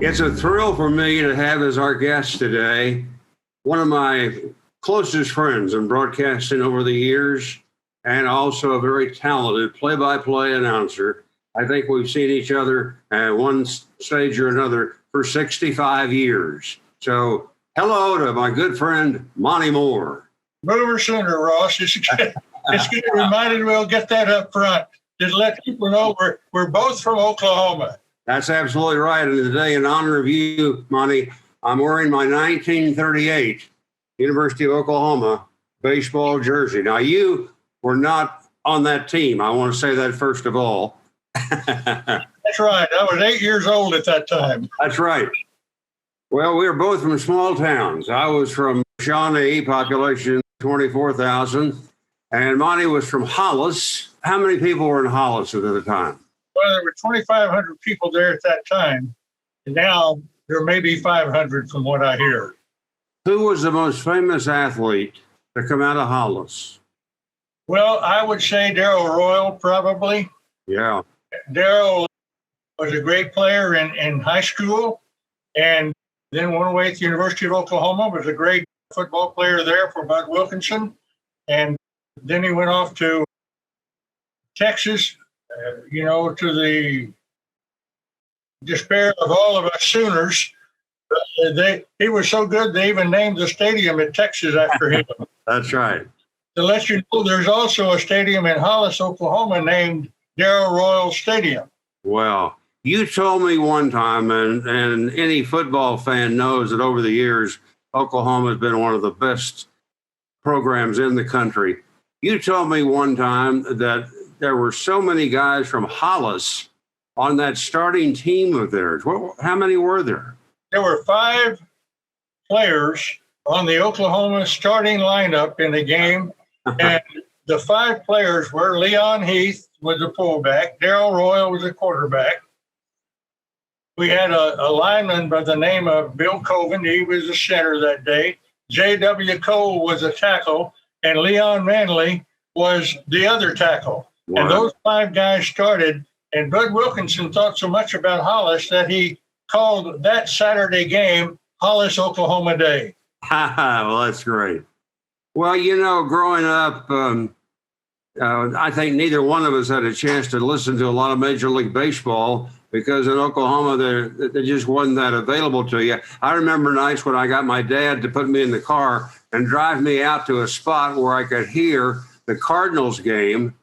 It's a thrill for me to have as our guest today one of my closest friends in broadcasting over the years, and also a very talented play-by-play announcer. I think we've seen each other at one stage or another for 65 years. So hello to my good friend, Monte Moore. Mover sooner, Ross. It's good reminded we'll get that up front. Just let people know we're both from Oklahoma. That's absolutely right. And today, in honor of you, Monte, I'm wearing my 1938 University of Oklahoma baseball jersey. Now, you were not on that team. I want to say that first of all. That's right. I was 8 years old at that time. That's right. Well, we were both from small towns. I was from Shawnee, population 24,000, and Monte was from Hollis. How many people were in Hollis at the time? Well, there were 2,500 people there at that time, and now there may be 500 from what I hear. Who was the most famous athlete to come out of Hollis? Well, I would say Darrell Royal, probably. Yeah. Darrell was a great player in high school, and then went away to the University of Oklahoma, was a great football player there for Bud Wilkinson, and then he went off to Texas, to the despair of all of us Sooners. He was so good, they even named the stadium in Texas after him. That's right. To let you know, there's also a stadium in Hollis, Oklahoma, named Darrell Royal Stadium. Well, you told me one time, and any football fan knows that over the years, Oklahoma has been one of the best programs in the country. You told me one time that there were so many guys from Hollis on that starting team of theirs. How many were there? There were 5 players on the Oklahoma starting lineup in the game, and the 5 players were Leon Heath was the fullback, Darrell Royal was the quarterback. We had a lineman by the name of Bill Coven. He was the center that day. J.W. Cole was a tackle, and Leon Manley was the other tackle. Wow. And those 5 guys started, and Bud Wilkinson thought so much about Hollis that he called that Saturday game Hollis, Oklahoma Day. Well, that's great. Well, growing up, I think neither one of us had a chance to listen to a lot of Major League Baseball because in Oklahoma, there just wasn't that available to you. I remember nights when I got my dad to put me in the car and drive me out to a spot where I could hear the Cardinals game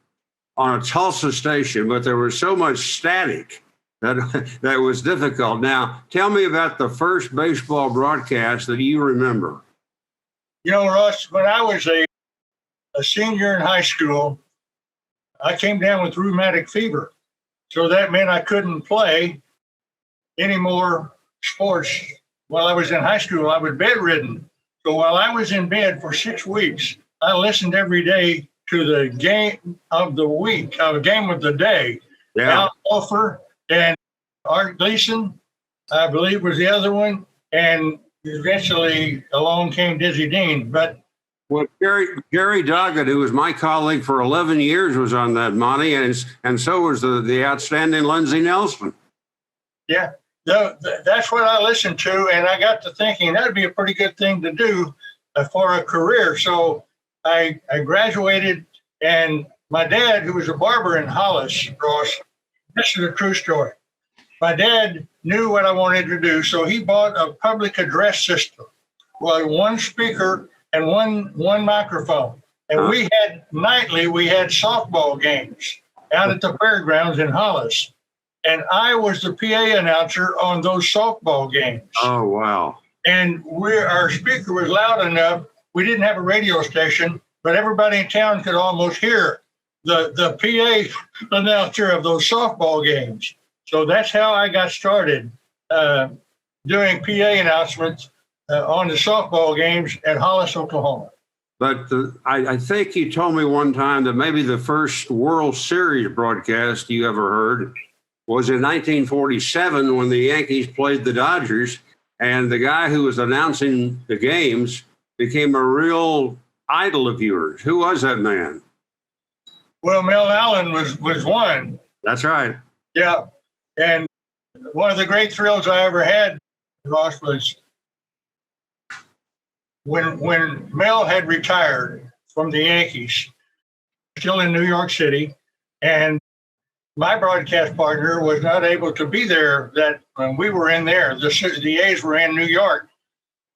on a Tulsa station, but there was so much static that was difficult. Now, tell me about the first baseball broadcast that you remember. Ross, when I was a senior in high school, I came down with rheumatic fever. So that meant I couldn't play any more sports. While I was in high school, I was bedridden. So while I was in bed for 6 weeks, I listened every day to the game of the week, game of the day. Yeah. Al Hofer and Art Gleason, I believe, was the other one. And eventually along came Dizzy Dean. But well, Jerry Doggett, who was my colleague for 11 years, was on that, Monte, and so was the outstanding Lindsey Nelson. Yeah, that's what I listened to, and I got to thinking that'd be a pretty good thing to do for a career. So I graduated, and my dad, who was a barber in Hollis, Ross, this is a true story. My dad knew what I wanted to do, so he bought a public address system. Well, one speaker and one microphone. And we had softball games out at the fairgrounds in Hollis. And I was the PA announcer on those softball games. Oh, wow. And our speaker was loud enough. We didn't have a radio station, but everybody in town could almost hear the PA announcer of those softball games. So that's how I got started doing PA announcements on the softball games at Hollis, Oklahoma. But I think you told me one time that maybe the first World Series broadcast you ever heard was in 1947 when the Yankees played the Dodgers, and the guy who was announcing the games became a real idol of yours. Who was that man? Well, Mel Allen was one. That's right. Yeah. And one of the great thrills I ever had, Ross, was when Mel had retired from the Yankees, still in New York City, and my broadcast partner was not able to be there that when we were in there. The A's were in New York.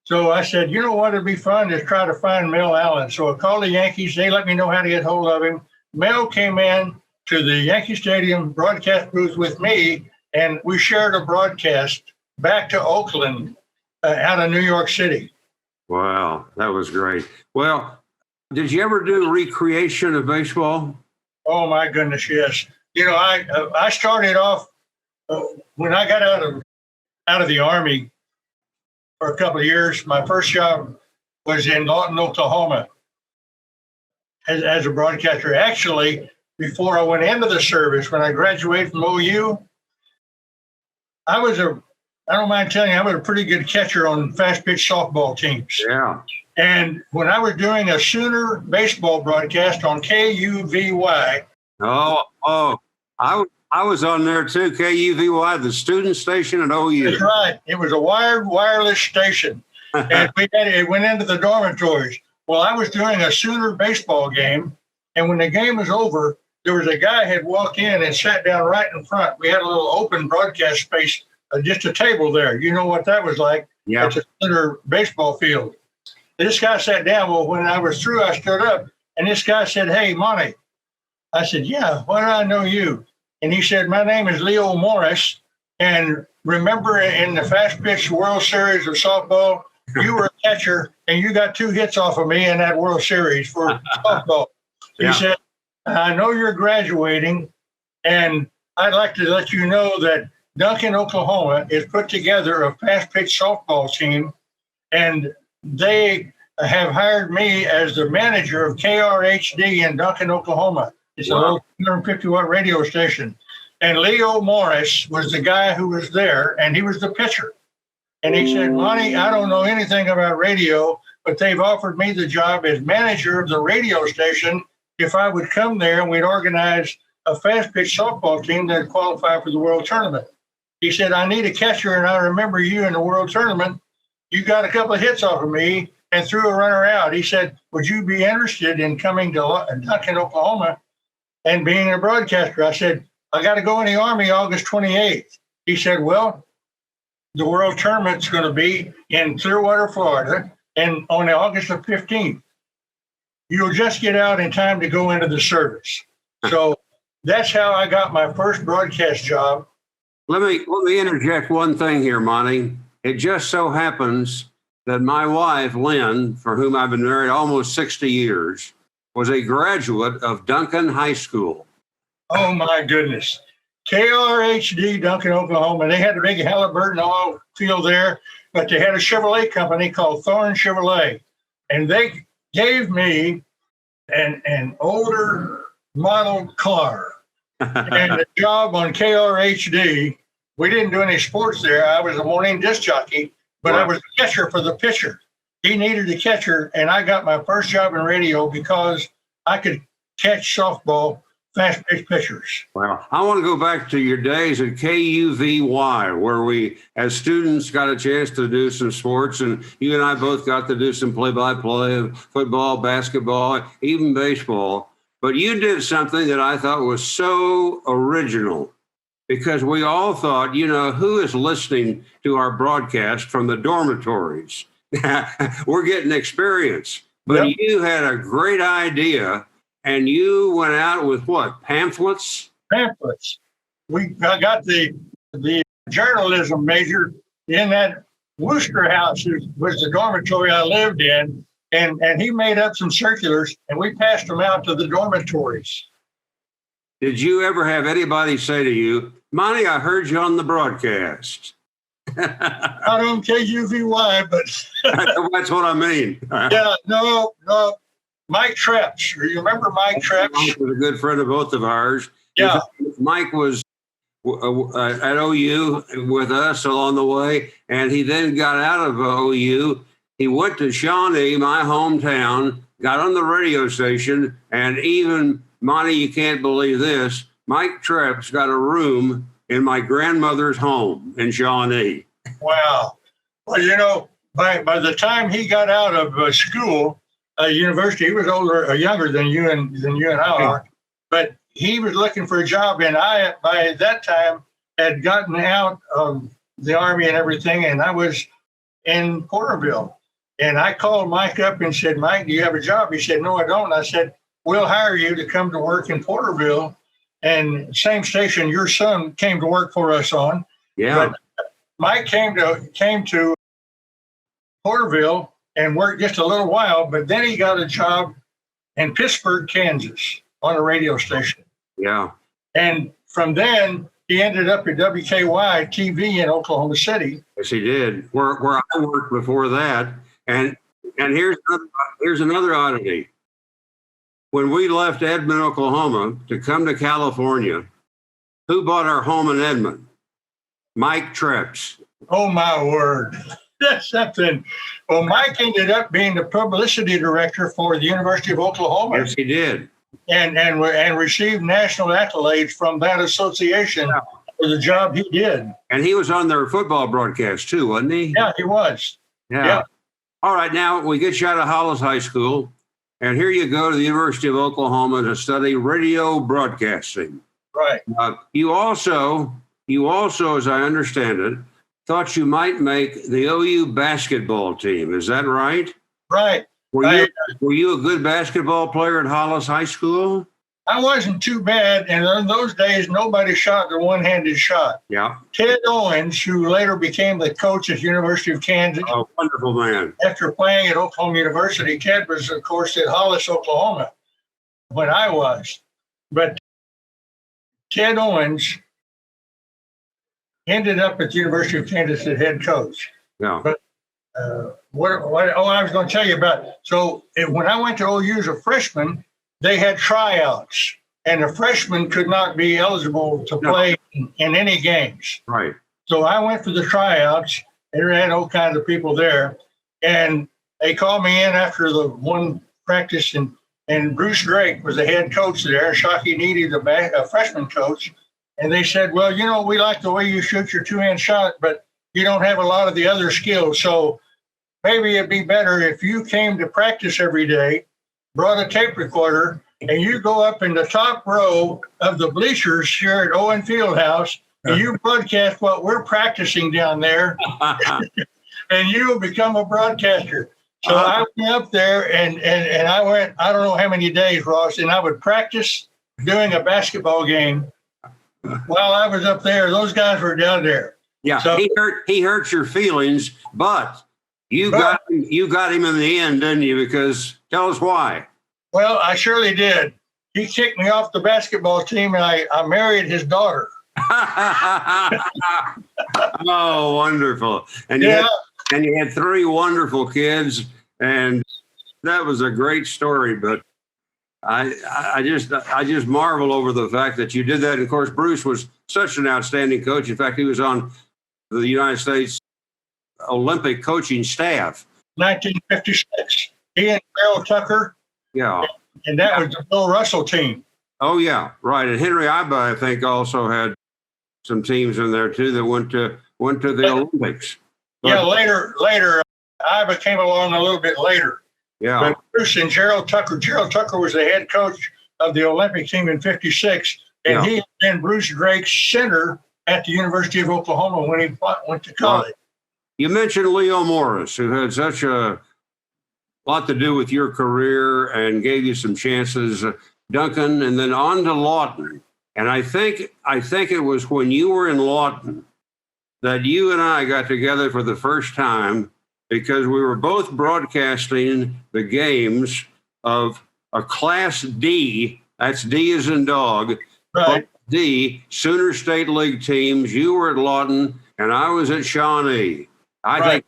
So I said, you know what, it'd be fun to try to find Mel Allen. So I called the Yankees. They let me know how to get hold of him. Mel came in to the Yankee Stadium broadcast booth with me, and we shared a broadcast back to Oakland out of New York City. Wow, that was great. Well, did you ever do recreation of baseball? Oh my goodness, yes. You know, I started off when I got out of the Army for a couple of years. My first job was in Lawton, Oklahoma, as a broadcaster. Actually, before I went into the service, when I graduated from OU, I don't mind telling you, I was a pretty good catcher on fast pitch softball teams. Yeah. And when I was doing a Sooner baseball broadcast on KUVY. I was on there too, KUVY, the student station at OU. That's right. It was a wired, wireless station. And it went into the dormitories. Well, I was doing a Sooner baseball game. And when the game was over, there was a guy had walked in and sat down right in front. We had a little open broadcast space, just a table there. You know what that was like? Yeah. It's a Sooner baseball field. This guy sat down. Well, when I was through, I stood up, and this guy said, "Hey, Monte." I said, "Yeah, why do I know you?" And he said, "My name is Leo Morris. And remember in the fast pitch World Series of softball, you were a catcher, and you got 2 hits off of me in that World Series for softball." Yeah. He said, "I know you're graduating, and I'd like to let you know that Duncan, Oklahoma has put together a fast pitch softball team, and they have hired me as the manager of KRHD in Duncan, Oklahoma. It's a little 250-watt radio station. And Leo Morris was the guy who was there, and he was the pitcher. And he said, Monte, I don't know anything about radio, but they've offered me the job as manager of the radio station if I would come there and we'd organize a fast-pitch softball team that'd qualify for the World Tournament." He said, "I need a catcher, and I remember you in the World Tournament. You got a couple of hits off of me and threw a runner out." He said, "Would you be interested in coming to Duncan, Oklahoma and being a broadcaster?" I said, "I got to go in the Army August 28th. He said, "Well, the World Tournament's going to be in Clearwater, Florida, and on August the 15th. You'll just get out in time to go into the service." So that's how I got my first broadcast job. Let me interject one thing here, Monte. It just so happens that my wife, Lynn, for whom I've been married almost 60 years, was a graduate of Duncan High School. Oh, my goodness. KRHD, Duncan, Oklahoma. They had a big Halliburton oil field there, but they had a Chevrolet company called Thorne Chevrolet. And they gave me an older model car and a job on KRHD. We didn't do any sports there. I was a morning disc jockey, but I was a catcher for the pitcher. He needed a catcher, and I got my first job in radio because I could catch softball fast pitch pitchers. Well, I want to go back to your days at KUVY, where we, as students, got a chance to do some sports, and you and I both got to do some play-by-play of football, basketball, even baseball. But you did something that I thought was so original, because we all thought, you know, who is listening to our broadcast from the dormitories? We're getting experience. But Yep. You had a great idea, and you went out with what, pamphlets? Pamphlets. I got the journalism major in that Worcester house, was the dormitory I lived in, and he made up some circulars, and we passed them out to the dormitories. Did you ever have anybody say to you, Monte, I heard you on the broadcast? Not on KUVY, but That's what I mean. yeah, no. Mike Treps. You remember Mike Treps? Mike was a good friend of both of ours. Yeah. Mike was at OU with us along the way, and he then got out of OU. He went to Shawnee, my hometown, got on the radio station, and even, Monte, you can't believe this, Mike Treps got a room in my grandmother's home in Shawnee. Wow. Well, by the time he got out of school, university, he was younger than you and I are, but he was looking for a job, and I, by that time, had gotten out of the Army and everything, and I was in Porterville. And I called Mike up and said, Mike, do you have a job? He said, no, I don't. And I said, we'll hire you to come to work in Porterville. And same station your son came to work for us on. Yeah. But Mike came to Porterville and worked just a little while, but then he got a job in Pittsburgh, Kansas on a radio station. Yeah. And from then, he ended up at WKY TV in Oklahoma City. Yes, he did. Where I worked before that. And here's another oddity. When we left Edmond, Oklahoma to come to California, who bought our home in Edmond? Mike Treps. Oh, my word. That's something. Well, Mike ended up being the publicity director for the University of Oklahoma. Yes, he did. And received national accolades from that association for the job he did. And he was on their football broadcast too, wasn't he? Yeah, he was. Yeah. All right, now we get you out of Hollis High School, and here you go to the University of Oklahoma to study radio broadcasting. Right. You also, as I understand it, thought you might make the OU basketball team. Is that right? Right. Were you a good basketball player at Hollis High School? I wasn't too bad, and in those days, nobody shot the one-handed shot. Yeah. Ted Owens, who later became the coach at the University of Kansas. A wonderful man. After playing at Oklahoma University, Ted was, of course, at Hollis, Oklahoma, when I was. But Ted Owens ended up at the University of Kansas as head coach. Yeah. But I was going to tell you about. So when I went to OU as a freshman, they had tryouts, and the freshmen could not be eligible to play in any games. Right. So I went for the tryouts. There had all kinds of people there, and they called me in after the one practice, and Bruce Drake was the head coach there, Shockey Needy, the freshman coach, and they said, well, we like the way you shoot your two-hand shot, but you don't have a lot of the other skills, so maybe it'd be better if you came to practice every day, brought a tape recorder, and you go up in the top row of the bleachers here at Owen Fieldhouse, and you broadcast what we're practicing down there, and you'll become a broadcaster. So I went up there, and I went, I don't know how many days, Ross, and I would practice doing a basketball game while I was up there. Those guys were down there. Yeah, so, he hurt your feelings, but you got him in the end, didn't you? Because tell us why. Well, I surely did. He kicked me off the basketball team, and I married his daughter. Oh, wonderful! And you had three wonderful kids, and that was a great story. But I just marvel over the fact that you did that. And of course, Bruce was such an outstanding coach. In fact, he was on the United States Olympic coaching staff. 1956. He and Gerald Tucker. Yeah. And that was the Bill Russell team. Oh, yeah, right. And Henry Iba, I think, also had some teams in there, too, that went to the Olympics. But, later, Iba came along a little bit later. Yeah. But Bruce and Gerald Tucker was the head coach of the Olympic team in 56. And he had been Bruce Drake's center at the University of Oklahoma when he went to college. You mentioned Leo Morris, who had such a lot to do with your career and gave you some chances, Duncan, and then on to Lawton. And I think it was when you were in Lawton that you and I got together for the first time because we were both broadcasting the games of a Class D, that's D as in dog, right. D, Sooner State League teams. You were at Lawton, and I was at Shawnee. I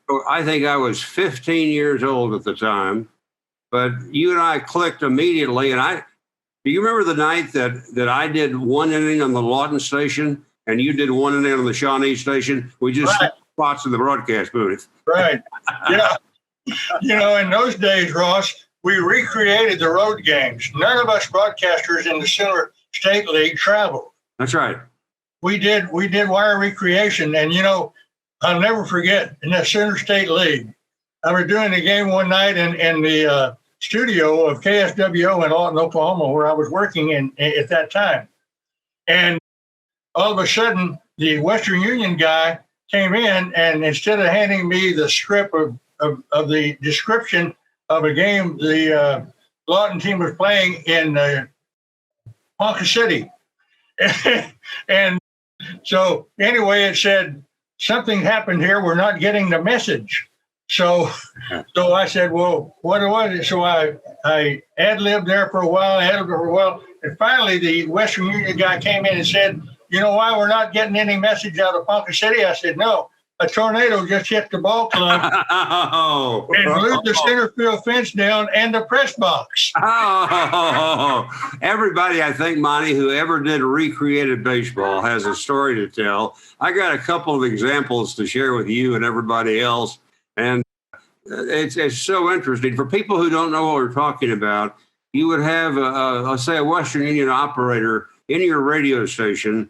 think I was 15 years old at the time, but you and I clicked immediately. And do you remember the night that I did one inning on the Lawton station and you did one inning on the Shawnee station? We just swapped spots in the broadcast booth. Right. Yeah. In those days, Ross, we recreated the road games. None of us broadcasters in the Sooner State League traveled. That's right. we did wire recreation, and I'll never forget in the Center State League. I was doing a game one night in the studio of KSWO in Lawton, Oklahoma, where I was working at that time. And all of a sudden, the Western Union guy came in, and instead of handing me the script of the description of a game the Lawton team was playing in Ponca City. And so anyway, it said, something happened here. We're not getting the message. So I said, well, what was it? So I ad-libbed there for a while, and finally the Western Union guy came in and said, you know why we're not getting any message out of Ponca City? I said, no, a tornado just hit the ball club and blew the center field fence down and the press box. Everybody, I think, Monty, who ever did recreated baseball has a story to tell. I got a couple of examples to share with you and everybody else. And it's so interesting. For people who don't know what we're talking about, you would have, let's say, a Western Union operator in your radio station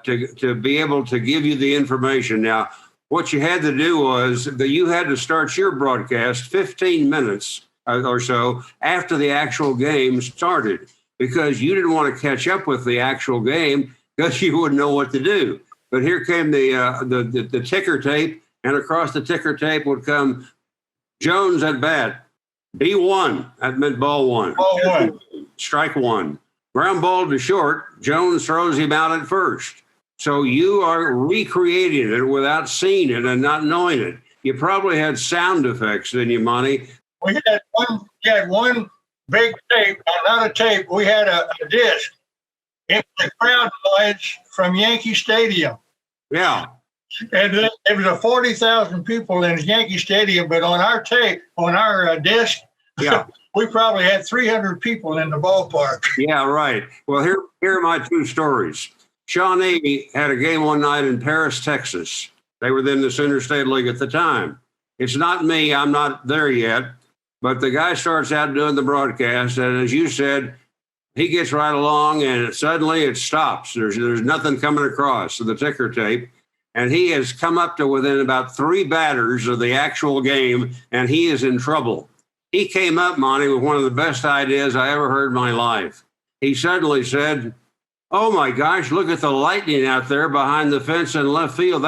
to be able to give you the information. Now, what you had to do was that you had to start your broadcast 15 minutes or so after the actual game started, because you didn't want to catch up with the actual game because you wouldn't know what to do. But here came the ticker tape, and across the ticker tape would come Jones at bat, B1, that meant ball one. Ball one. Strike one. Ground ball to short, Jones throws him out at first. So you are recreating it without seeing it and not knowing it. You probably had sound effects, didn't you, Monty? We had one big tape, not a tape. We had a disc. It was the crowd noise from Yankee Stadium. Yeah. And it was a 40,000 people in Yankee Stadium, but on our tape, on our disc, yeah, we probably had 300 people in the ballpark. Yeah, right. Well, here are my two stories. Shawnee had a game one night in Paris, Texas. They were in the Center State League at the time. It's not me. I'm not there yet. But the guy starts out doing the broadcast, and as you said, he gets right along, and suddenly it stops. There's nothing coming across the ticker tape. And he has come up to within about 3 batters of the actual game, and he is in trouble. He came up, Monty, with one of the best ideas I ever heard in my life. He suddenly said, oh my gosh, look at the lightning out there behind the fence in left field.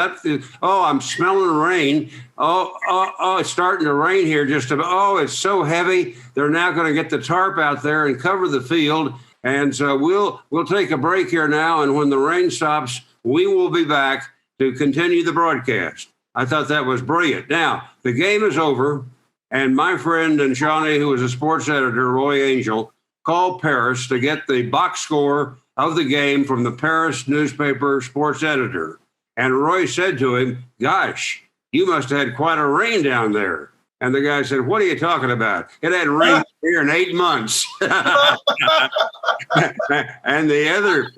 I'm smelling rain. It's starting to rain here just about. Oh, it's so heavy. They're now going to get the tarp out there and cover the field. And so we'll take a break here now. And when the rain stops, we will be back to continue the broadcast. I thought that was brilliant. Now, the game is over. And my friend and Shawnee, who was a sports editor, Roy Angel, called Paris to get the box score of the game from the Paris newspaper sports editor. And Roy said to him, gosh, you must have had quite a rain down there. And the guy said, what are you talking about? It had rained here in 8 months. And the other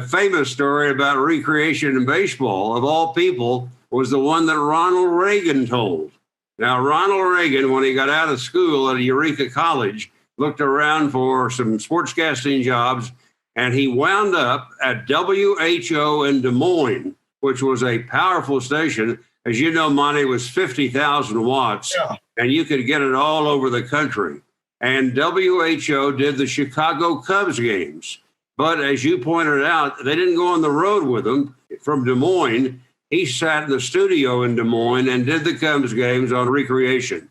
famous story about recreation in baseball, of all people, was the one that Ronald Reagan told. Now, Ronald Reagan, when he got out of school at Eureka College, looked around for some sportscasting jobs, and he wound up at WHO in Des Moines, which was a powerful station. As you know, Monty, was 50,000 watts, and you could get it all over the country. And WHO did the Chicago Cubs games. But as you pointed out, they didn't go on the road with them from Des Moines. He sat in the studio in Des Moines and did the Cubs games on recreation.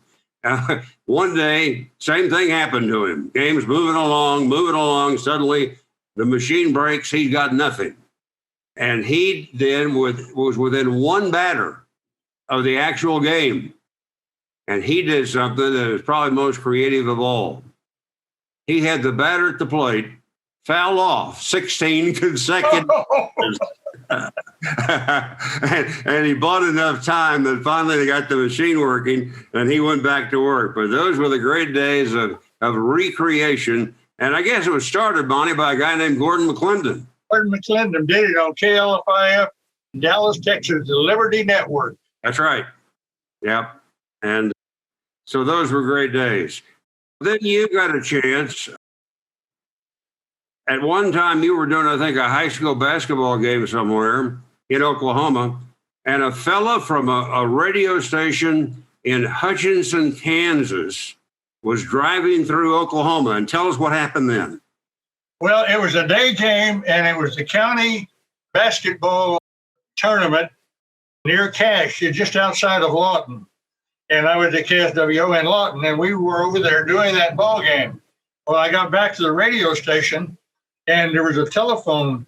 One day, same thing happened to him. Game's moving along. Suddenly, the machine breaks. He's got nothing. And he then was within 1 batter of the actual game. And he did something that is probably most creative of all. He had the batter at the plate foul off 16 consecutive. And he bought enough time that finally they got the machine working and he went back to work. But those were the great days of recreation. And I guess it was started, Bonnie, by a guy named Gordon McClendon. Gordon McClendon did it on KLFIF, Dallas, Texas, the Liberty Network. That's right. Yep. And so those were great days. Then you got a chance at one time you were doing, I think, a high school basketball game somewhere in Oklahoma, and a fella from a radio station in Hutchinson, Kansas, was driving through Oklahoma. And tell us what happened then. Well, it was a day game, and it was the county basketball tournament near Cache, just outside of Lawton. And I was at KSWO in Lawton, and we were over there doing that ball game. Well, I got back to the radio station, and there was a telephone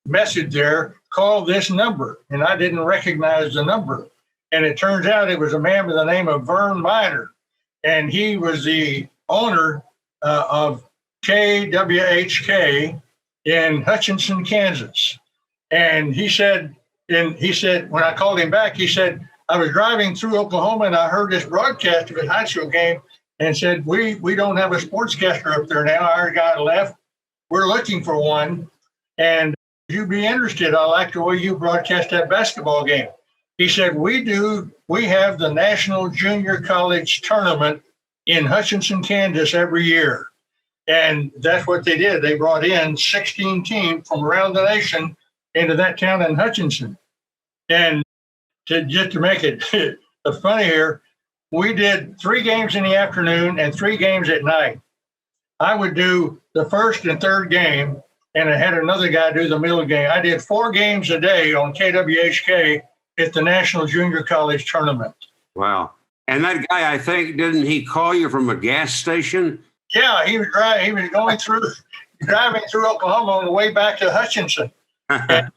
message there, call this number. And I didn't recognize the number. And it turns out it was a man by the name of Vern Miner. And he was the owner of KWHK in Hutchinson, Kansas. And he said, when I called him back, he said, I was driving through Oklahoma and I heard this broadcast of a high school game and said, we don't have a sportscaster up there now. Our guy left. We're looking for one. And if you'd be interested, I like the way you broadcast that basketball game. He said, we have the National Junior College Tournament in Hutchinson, Kansas every year. And that's what they did. They brought in 16 teams from around the nation into that town in Hutchinson. And just to make it funny here, we did 3 games in the afternoon and 3 games at night. I would do the first and third game, and I had another guy do the middle game. I did 4 games a day on KWHK at the National Junior College Tournament. Wow. And that guy, I think, didn't he call you from a gas station? Yeah, he was driving through Oklahoma on the way back to Hutchinson. And,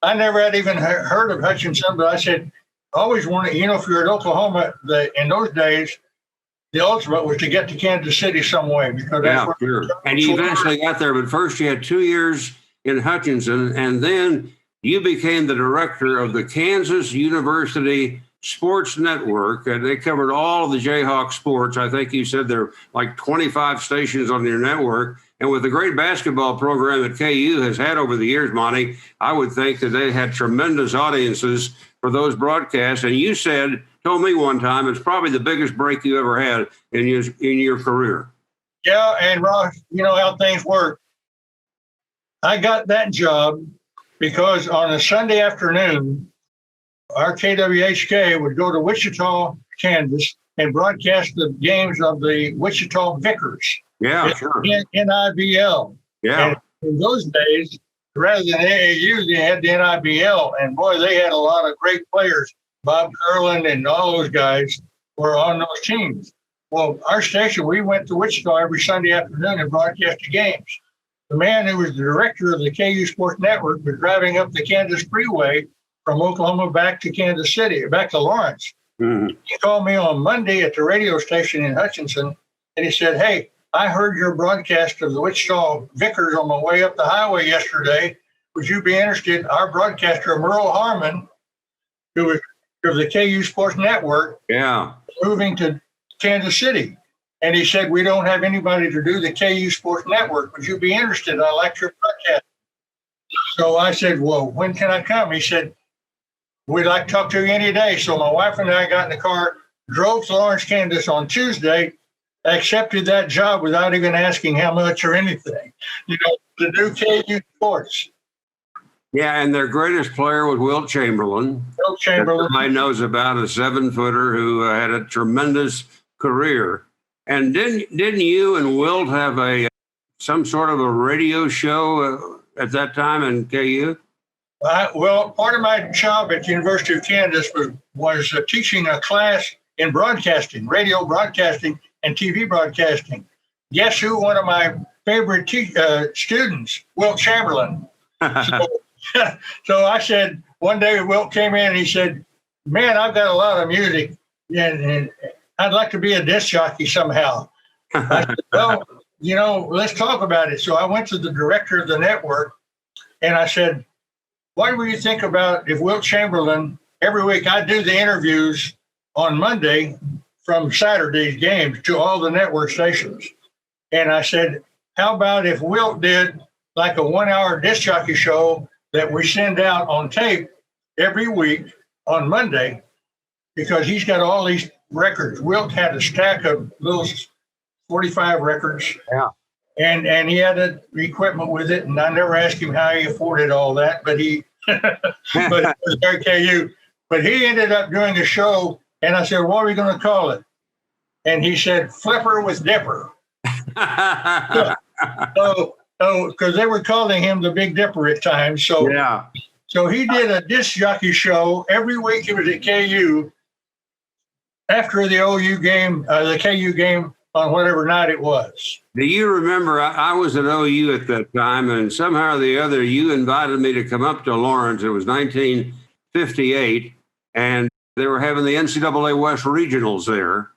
I never had even heard of Hutchinson, but I said, I always wanted, if you're at Oklahoma, in those days, the ultimate was to get to Kansas City some way. Because that's sure. And you eventually got there, but first you had 2 years in Hutchinson, and then you became the director of the Kansas University Sports Network, and they covered all of the Jayhawk sports. I think you said there are like 25 stations on your network. And with the great basketball program that KU has had over the years, Monty, I would think that they had tremendous audiences for those broadcasts. And you told me one time, it's probably the biggest break you ever had in your career. Yeah, and Ross, you know how things work. I got that job because on a Sunday afternoon, our KWHK would go to Wichita, Kansas, and broadcast the games of the Wichita Vickers. Yeah, sure. NIBL. Yeah. And in those days, rather than AAU, they had the NIBL. And boy, they had a lot of great players. Bob Curlin and all those guys were on those teams. Well, our station, we went to Wichita every Sunday afternoon and broadcast the games. The man who was the director of the KU Sports Network was driving up the Kansas Freeway from Oklahoma back to Kansas City, back to Lawrence. Mm-hmm. He called me on Monday at the radio station in Hutchinson, and he said, hey, I heard your broadcast of the Wichita Vickers on my way up the highway yesterday. Would you be interested? Our broadcaster, Merle Harmon, who was of the KU Sports Network, moving to Kansas City. And he said, we don't have anybody to do the KU Sports Network. Would you be interested? I like your broadcast. So I said, well, when can I come? He said, we'd like to talk to you any day. So my wife and I got in the car, drove to Lawrence, Kansas on Tuesday, accepted that job without even asking how much or anything, to do KU Sports. Yeah, and their greatest player was Wilt Chamberlain. Wilt Chamberlain. Everybody knows about, a 7-footer who had a tremendous career. And didn't you and Wilt have some sort of a radio show at that time in KU? Well, part of my job at the University of Kansas was teaching a class in broadcasting, radio broadcasting, and TV broadcasting. Guess who one of my favorite students, Wilt Chamberlain. So I said, one day Wilt came in and he said, man, I've got a lot of music and I'd like to be a disc jockey somehow. I said, well, let's talk about it. So I went to the director of the network and I said, what do you think about if Wilt Chamberlain, every week I do the interviews on Monday from Saturday's games to all the network stations. And I said, how about if Wilt did like a 1-hour disc jockey show that we send out on tape every week on Monday, because he's got all these records. Wilt had a stack of those 45 records. Yeah. and he had the equipment with it, and I never asked him how he afforded all that, but he but it was there at KU. But he ended up doing a show, and I said, "What are we going to call it?" And he said, "Flipper with Dipper." So, because they were calling him the Big Dipper at times. So, Yeah. so he did a disc jockey show every week. It was at KU after the OU game, the KU game on whatever night it was. Do you remember, I was at OU at that time, and somehow or the other, you invited me to come up to Lawrence. It was 1958, and they were having the NCAA West Regionals there.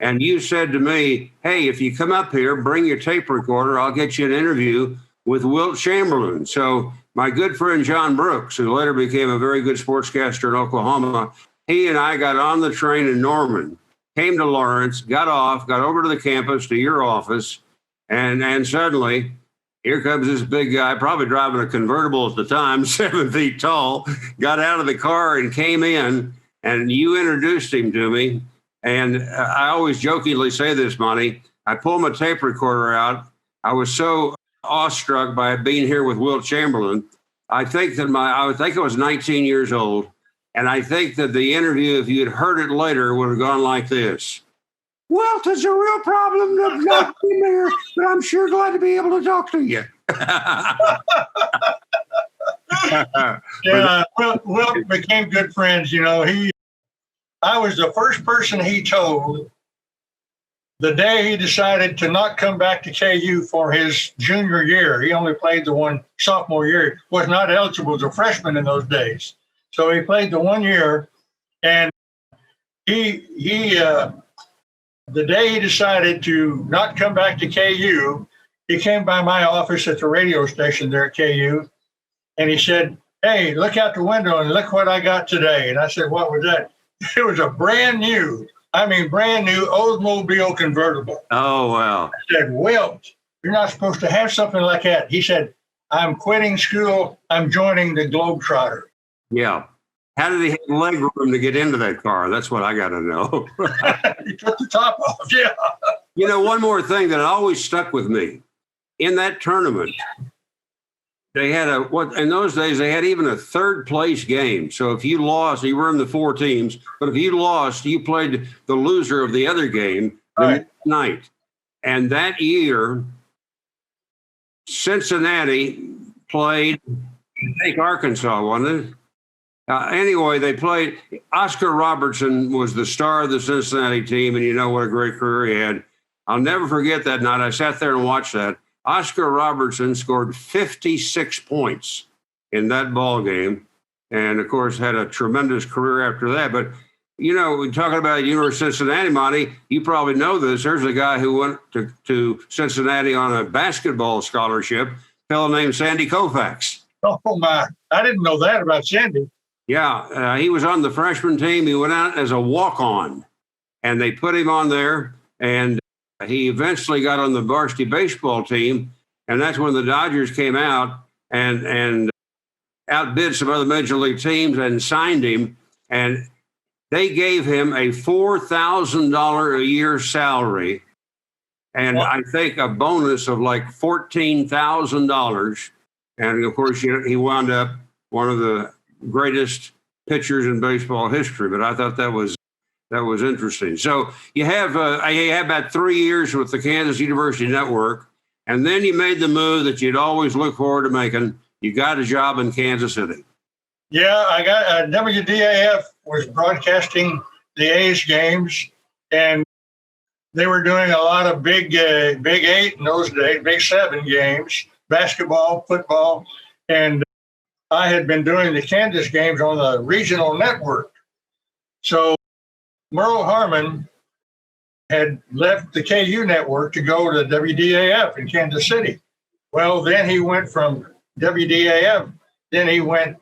And you said to me, "Hey, if you come up here, bring your tape recorder. I'll get you an interview with Wilt Chamberlain." So my good friend John Brooks, who later became a very good sportscaster in Oklahoma, he and I got on the train in Norman, came to Lawrence, got off, got over to the campus to your office, and suddenly here comes this big guy, probably driving a convertible at the time, 7 feet tall, got out of the car and came in, and you introduced him to me. And I always jokingly say this, Monty, I pulled my tape recorder out. I was so awestruck by being here with Wilt Chamberlain. I think I was 19 years old. And I think that the interview, if you had heard it later, would have gone like this. "Wilt, it's a real problem to not be here, but I'm sure glad to be able to talk to you." Yeah, Wilt became good friends. You know, I was the first person he told the day he decided to not come back to KU for his junior year. He only played the one sophomore year, was not eligible as a freshman in those days. So he played the 1 year, and the day he decided to not come back to KU, he came by my office at the radio station there at KU, and he said, "Hey, look out the window and look what I got today." And I said, "What was that?" It was a brand new Oldsmobile convertible. Oh, wow. I said, "Wilt, you're not supposed to have something like that." He said, "I'm quitting school. I'm joining the Globetrotter." Yeah. How did he have leg room to get into that car? That's what I got to know. He took the top off, yeah. You know, one more thing that always stuck with me. In that tournament, they had in those days, they had even a third place game. So if you lost, you were in the 4 teams, but if you lost, you played the loser of the other game the next night. And that year, Cincinnati played, I think, Arkansas, wasn't it? Anyway, they played. Oscar Robertson was the star of the Cincinnati team, and you know what a great career he had. I'll never forget that night. I sat there and watched that. Oscar Robertson scored 56 points in that ball game, and of course had a tremendous career after that. But you know, we're talking about University of Cincinnati, Monty. You probably know this. There's a guy who went to Cincinnati on a basketball scholarship. A fellow named Sandy Koufax. Oh my! I didn't know that about Sandy. Yeah, he was on the freshman team. He went out as a walk-on, and they put him on there, and he eventually got on the varsity baseball team, and that's when the Dodgers came out and outbid some other major league teams and signed him, and they gave him a $4,000 a year salary, and I think a bonus of like $14,000, and of course, you know, he wound up one of the greatest pitchers in baseball history. But I thought that was interesting. So you have about 3 years with the Kansas University Network, and then you made the move that you'd always look forward to making. You got a job in Kansas City. Yeah, I got WDAF was broadcasting the A's games, and they were doing a lot of Big 8 in those days, Big 7 games, basketball, football, and I had been doing the Kansas games on the regional network. So Merle Harmon had left the KU network to go to WDAF in Kansas City. Well, then he went from WDAF, then he went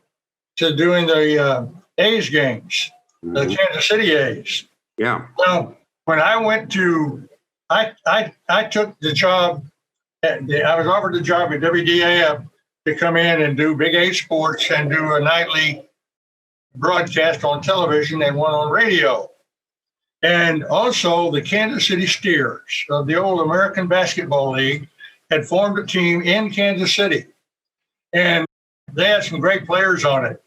to doing the A's games, the Kansas City A's. Yeah. Well, when I went to, I took the job, I was offered the job at WDAF to come in and do Big 8 sports and do a nightly broadcast on television and one on radio. And also the Kansas City Steers of the old American Basketball League had formed a team in Kansas City, and they had some great players on it.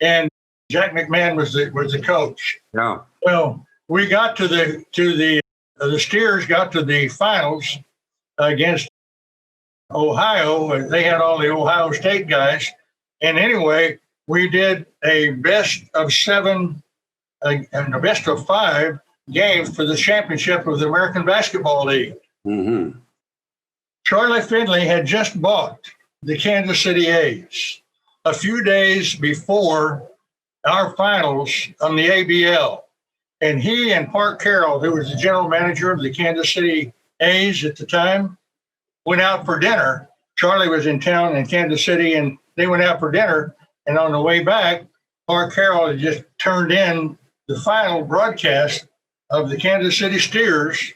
And Jack McMahon was the coach. Yeah. Well, we got to the Steers got to the finals against Ohio. They had all the Ohio State guys, and anyway, we did a best of 7 and a best of 5 games for the championship of the American Basketball League. Mm-hmm. Charlie Finley had just bought the Kansas City A's a few days before our finals on the ABL. And he and Park Carroll, who was the general manager of the Kansas City A's at the time, went out for dinner. Charlie was in town in Kansas City, and they went out for dinner. And on the way back, Park Carroll had just turned in the final broadcast of the Kansas City Steers,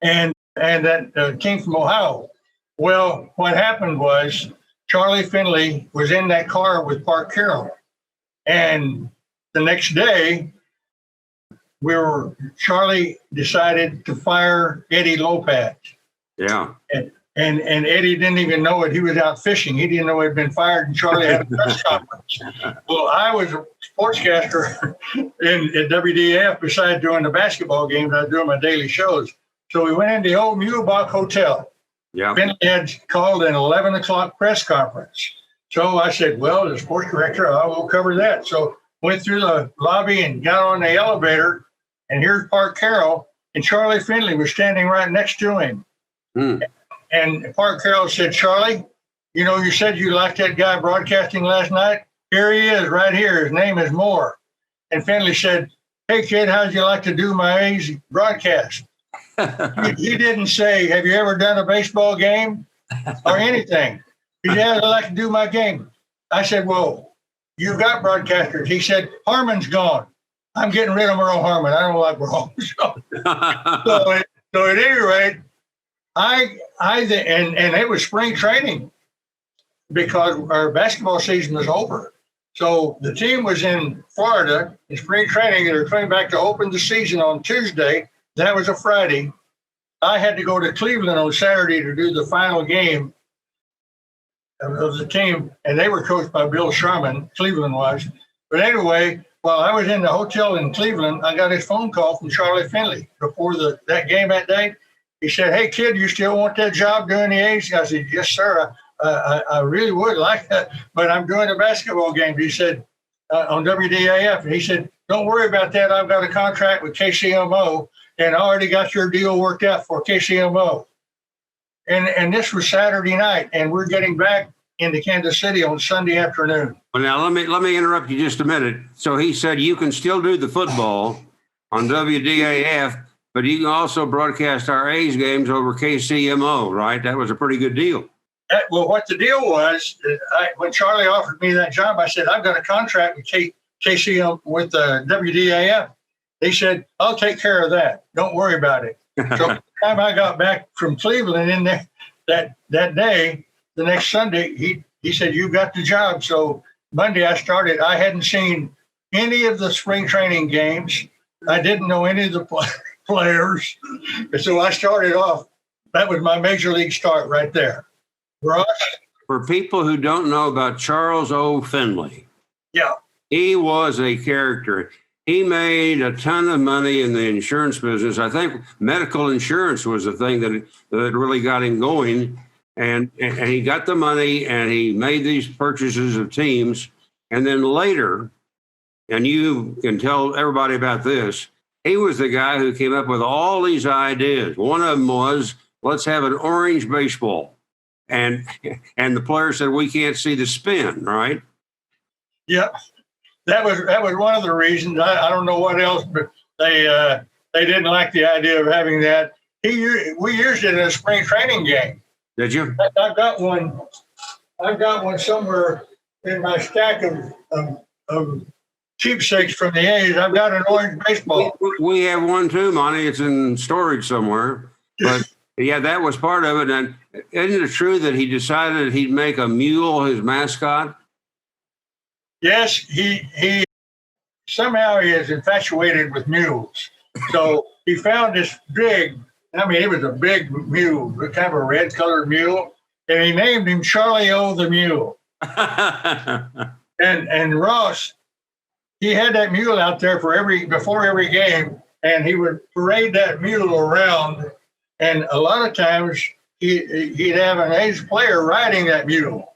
and that came from Ohio. Well, what happened was Charlie Finley was in that car with Park Carroll, and the next day, Charlie decided to fire Eddie Lopez. Yeah. And Eddie didn't even know it. He was out fishing. He didn't know he'd been fired, and Charlie had a press conference. Well, I was a sportscaster at WDAF besides doing the basketball games. I was doing my daily shows. So we went into the old Mulebach Hotel. Yeah. Finley had called an 11 o'clock press conference. So I said, well, as sports director, I will cover that. So went through the lobby and got on the elevator, and here's Park Carroll, and Charlie Finley was standing right next to him. Mm. And Park Carroll said, Charlie, you know, you said you liked that guy broadcasting last night. Here he is right here. His name is Moore. And Finley said, hey, kid, how'd you like to do my A's broadcast? He didn't say, have you ever done a baseball game or anything? He said, yeah, I'd like to do my game. I said, well, you've got broadcasters. He said, Harmon's gone. I'm getting rid of Merle Harmon. I don't like Merle. So at any rate, and it was spring training because our basketball season was over. So the team was in Florida in spring training, and they're coming back to open the season on Tuesday. That was a Friday. I had to go to Cleveland on Saturday to do the final game of the team, and they were coached by Bill Sharman, Cleveland was. But anyway, while I was in the hotel in Cleveland, I got a phone call from Charlie Finley before that game that day. He said, hey, kid, you still want that job doing the A's? I said, yes, sir. I really would like that, but I'm doing a basketball game. He said, on WDAF. And he said, don't worry about that. I've got a contract with KCMO, and I already got your deal worked out for KCMO. And this was Saturday night, and we're getting back into Kansas City on Sunday afternoon. Well, now let me interrupt you just a minute. So he said you can still do the football on WDAF, but you can also broadcast our A's games over KCMO, right? That was a pretty good deal. Well, what the deal was, when Charlie offered me that job, I said, I've got a contract with KCM with WDAF. They said, I'll take care of that. Don't worry about it. So by the time I got back from Cleveland in that day, the next Sunday, he said, you got the job. So Monday I started. I hadn't seen any of the spring training games. I didn't know any of the players. And so I started off. That was my major league start right there. Ross? For people who don't know about Charles O. Finley, Yeah. he was a character. He made a ton of money in the insurance business. I think medical insurance was the thing that really got him going. And he got the money, and he made these purchases of teams. And then later, and you can tell everybody about this, he was the guy who came up with all these ideas. One of them was, let's have an orange baseball. And the player said, we can't see the spin, right? Yeah. That was one of the reasons. I don't know what else, but they didn't like the idea of having that. We used it in a spring training game. Did you? I've got one somewhere in my stack of keepsakes from the A's. I've got an orange baseball. We have one too, Monty. It's in storage somewhere. But yeah, that was part of it. And isn't it true that he decided he'd make a mule his mascot? Yes, he somehow he is infatuated with mules. So he found this big I mean, he was a big mule, kind of a red-colored mule, and he named him Charlie O the Mule. And Ross, he had that mule out there before every game, and he would parade that mule around. And a lot of times he'd have an ace player riding that mule.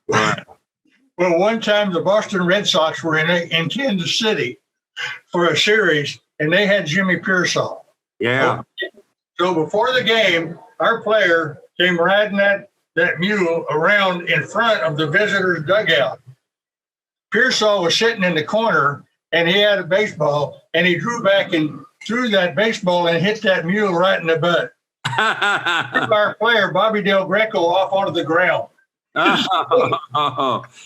Right. Well, one time the Boston Red Sox were in Kansas City for a series, and they had Jimmy Pearsall. Yeah. So before the game, our player came riding that mule around in front of the visitors' dugout. Pearsall was sitting in the corner, and he had a baseball, and he drew back and threw that baseball and hit that mule right in the butt. Took our player, Bobby Del Greco, off onto the ground.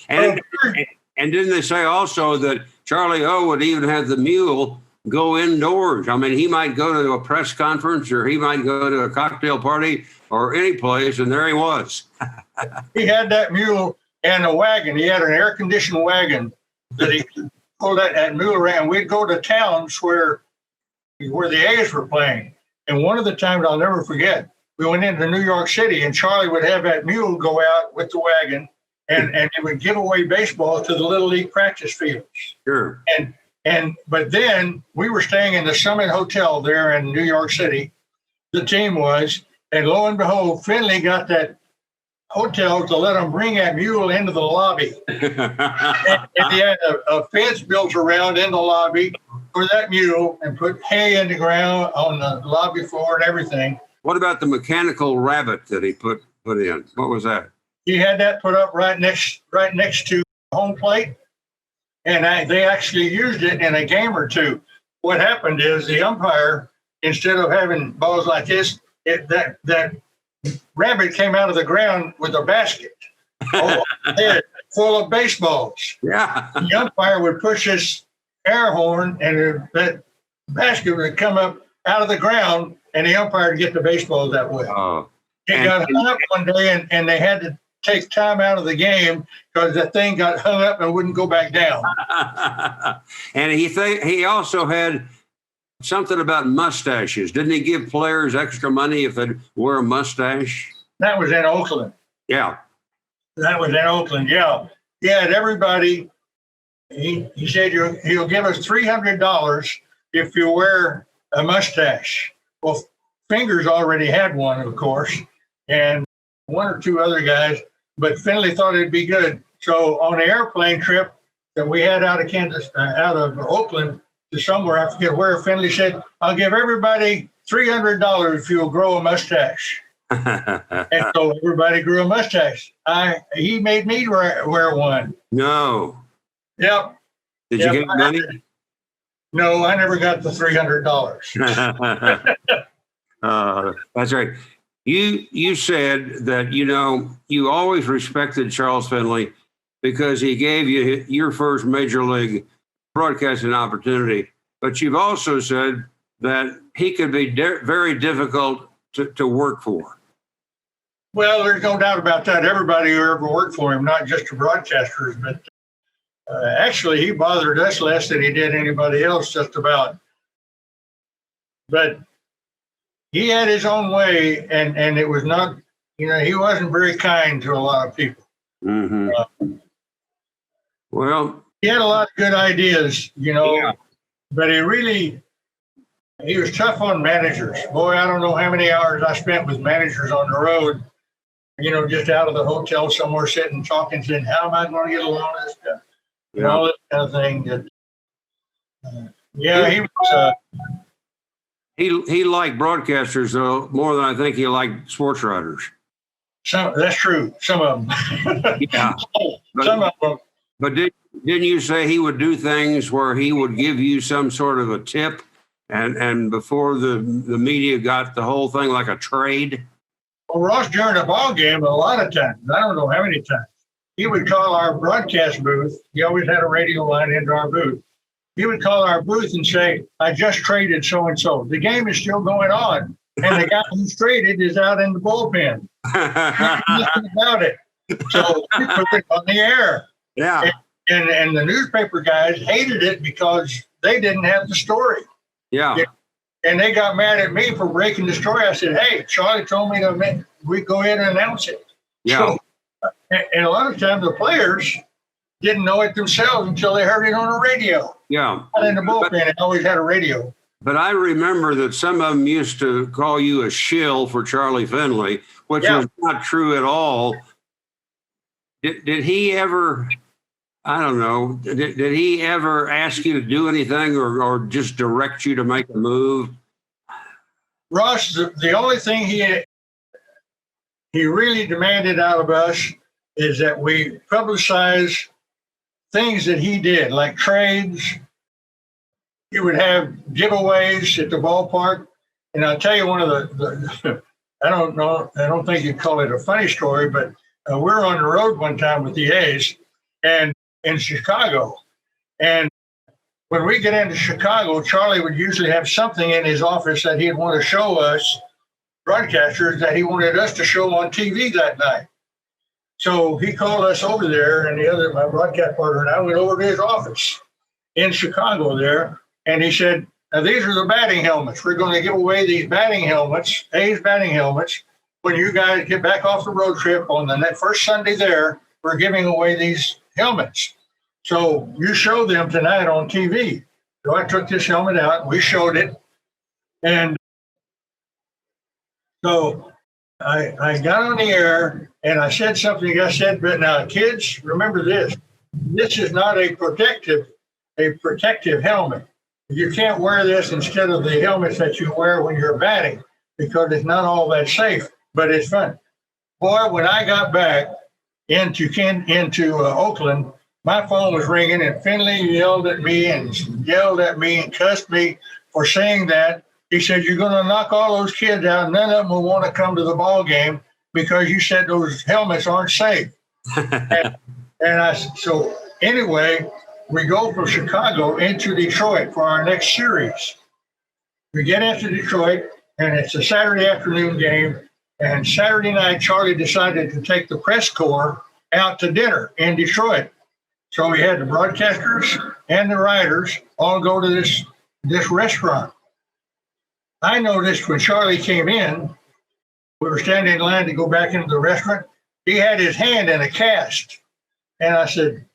And didn't they say also that Charlie O would even have the mule go indoors? I mean, he might go to a press conference, or he might go to a cocktail party or any place, and there he was. He had that mule and a wagon. He had an air-conditioned wagon that he pulled that mule around. We'd go to towns where the A's were playing. And one of the times I'll never forget, we went into New York City, and Charlie would have that mule go out with the wagon, and he would give away baseballs to the Little League practice fields. Sure. But then we were staying in the Summit Hotel there in New York City, the team was, and lo and behold, Finley got that hotel to let him bring that mule into the lobby. and he had a fence built around in the lobby for that mule, and put hay in the ground on the lobby floor and everything. What about the mechanical rabbit that he put in? What was that? He had that put up right next to home plate, and they actually used it in a game or two. What happened is the umpire, instead of having balls like this, that rabbit came out of the ground with a basket full of baseballs. Yeah. The umpire would push his air horn, and that basket would come up out of the ground, and the umpire would get the baseball that way. Oh. It got hung up one day, and they had to take time out of the game because the thing got hung up and wouldn't go back down. And he also had something about mustaches. Didn't he give players extra money if they'd wear a mustache? That was in Oakland. Yeah. That was in Oakland, yeah. He had everybody, he said he'll give us $300 if you wear a mustache. Well, Fingers already had one, of course, and one or two other guys, but Finley thought it'd be good. So on the airplane trip that we had out of Oakland to somewhere, I forget where, Finley said, "I'll give everybody $300 if you'll grow a mustache." And so everybody grew a mustache. He made me wear one. No. Yep. Did you get money? No, I never got the $300. That's right. You said that, you always respected Charles Finley because he gave you your first major league broadcasting opportunity. But you've also said that he could be very difficult to work for. Well, there's no doubt about that. Everybody who ever worked for him, not just the broadcasters, but actually he bothered us less than he did anybody else, just about. But he had his own way, and it was not, he wasn't very kind to a lot of people. Mm-hmm. Well, he had a lot of good ideas, yeah. But he was tough on managers. Boy, I don't know how many hours I spent with managers on the road, just out of the hotel somewhere sitting, talking, saying, how am I going to get along with this stuff? And all this kind of thing. He was... He liked broadcasters, though, more than I think he liked sports writers. That's true. Some of them. Yeah. Some of them. But didn't you say he would do things where he would give you some sort of a tip, and before the media got the whole thing like a trade? Well, Ross, during a ball game, a lot of times, I don't know how many times, he would call our broadcast booth. He always had a radio line into our booth. He would call our booth and say, "I just traded so-and-so. The game is still going on, and the guy who's traded is out in the bullpen." Nothing about it. So we put it on the air. Yeah. And the newspaper guys hated it because they didn't have the story. Yeah. and they got mad at me for breaking the story. I said, "Hey, Charlie told me to we go ahead and announce it." Yeah. So, and a lot of times the players didn't know it themselves until they heard it on the radio. Yeah. Not in the bullpen, they always had a radio. But I remember that some of them used to call you a shill for Charlie Finley, which was not true at all. Did he ever, I don't know, did he ever ask you to do anything or just direct you to make a move? Ross, the only thing he really demanded out of us is that we publicize things that he did, like trades. He would have giveaways at the ballpark. And I'll tell you one of the I don't think you'd call it a funny story, but we're on the road one time with the A's and in Chicago. And when we get into Chicago, Charlie would usually have something in his office that he'd want to show us broadcasters that he wanted us to show on TV that night. So he called us over there, and my broadcast partner and I went over to his office in Chicago there. And he said, "Now these are the batting helmets. We're going to give away these batting helmets, A's batting helmets. When you guys get back off the road trip on that first Sunday there, we're giving away these helmets. So you show them tonight on TV." So I took this helmet out, and we showed it. And so I got on the air, and I said something. I said, "But now, kids, remember this. This is not a protective helmet. You can't wear this instead of the helmets that you wear when you're batting because it's not all that safe, but it's fun." Boy, when I got back into Oakland, my phone was ringing, and Finley yelled at me and cussed me for saying that. He said, "You're going to knock all those kids out. None of them will want to come to the ball game because you said those helmets aren't safe." So anyway, we go from Chicago into Detroit for our next series. We get into Detroit, and it's a Saturday afternoon game. And Saturday night, Charlie decided to take the press corps out to dinner in Detroit. So we had the broadcasters and the writers all go to this restaurant. I noticed when Charlie came in, we were standing in line to go back into the restaurant. He had his hand in a cast. And I said,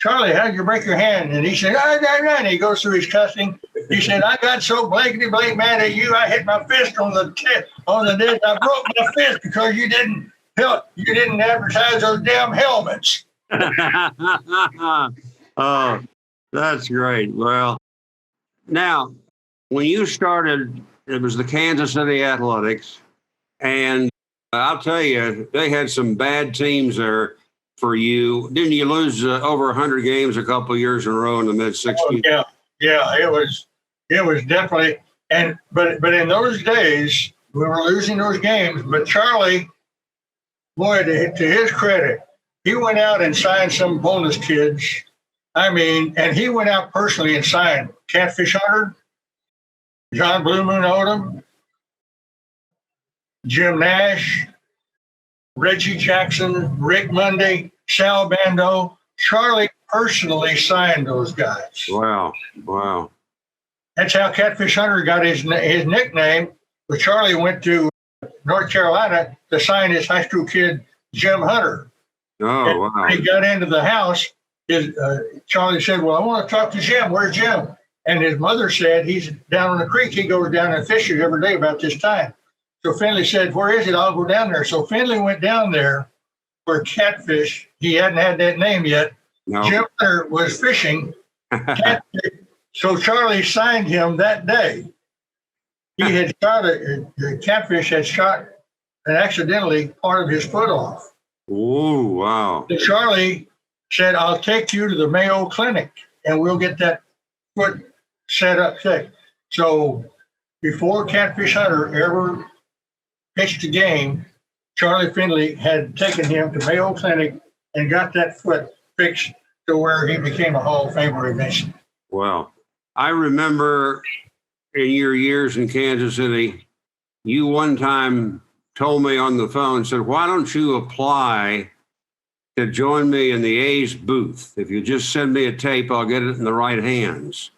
"Charlie, how did you break your hand?" And he said, and he goes through his cussing. He said, "I got so blankety blank mad at you, I hit my fist on the desk. I broke my fist because you didn't advertise those damn helmets." Oh, that's great. Well, now, when you started, it was the Kansas City Athletics, and I'll tell you, they had some bad teams there for you. Didn't you lose over 100 games a couple of years in a row in the mid-60s? Oh, yeah, it was definitely. But in those days, we were losing those games. But Charlie, boy, to his credit, he went out and signed some bonus kids. And he went out personally and signed Catfish Hunter, John Blue Moon Odom, Jim Nash, Reggie Jackson, Rick Monday, Sal Bando. Charlie personally signed those guys. Wow. That's how Catfish Hunter got his nickname. But Charlie went to North Carolina to sign his high school kid, Jim Hunter. Oh, and wow. When he got into the house, Charlie said, "Well, I want to talk to Jim. Where's Jim?" And his mother said, "He's down on the creek. He goes down and fishes every day about this time." So Finley said, "Where is it? I'll go down there." So Finley went down there for catfish. He hadn't had that name yet. No. Jim Hunter was fishing catfish. So Charlie signed him that day. He had shot the catfish had shot and accidentally part of his foot off. Oh, wow. So Charlie said, "I'll take you to the Mayo Clinic and we'll get that foot set up thick." So before Catfish Hunter ever pitched a game, Charlie Finley had taken him to Mayo Clinic and got that foot fixed to where he became a Hall of Famer eventually. Wow. I remember in your years in Kansas City, you one time told me on the phone, said, "Why don't you apply to join me in the A's booth? If you just send me a tape, I'll get it in the right hands."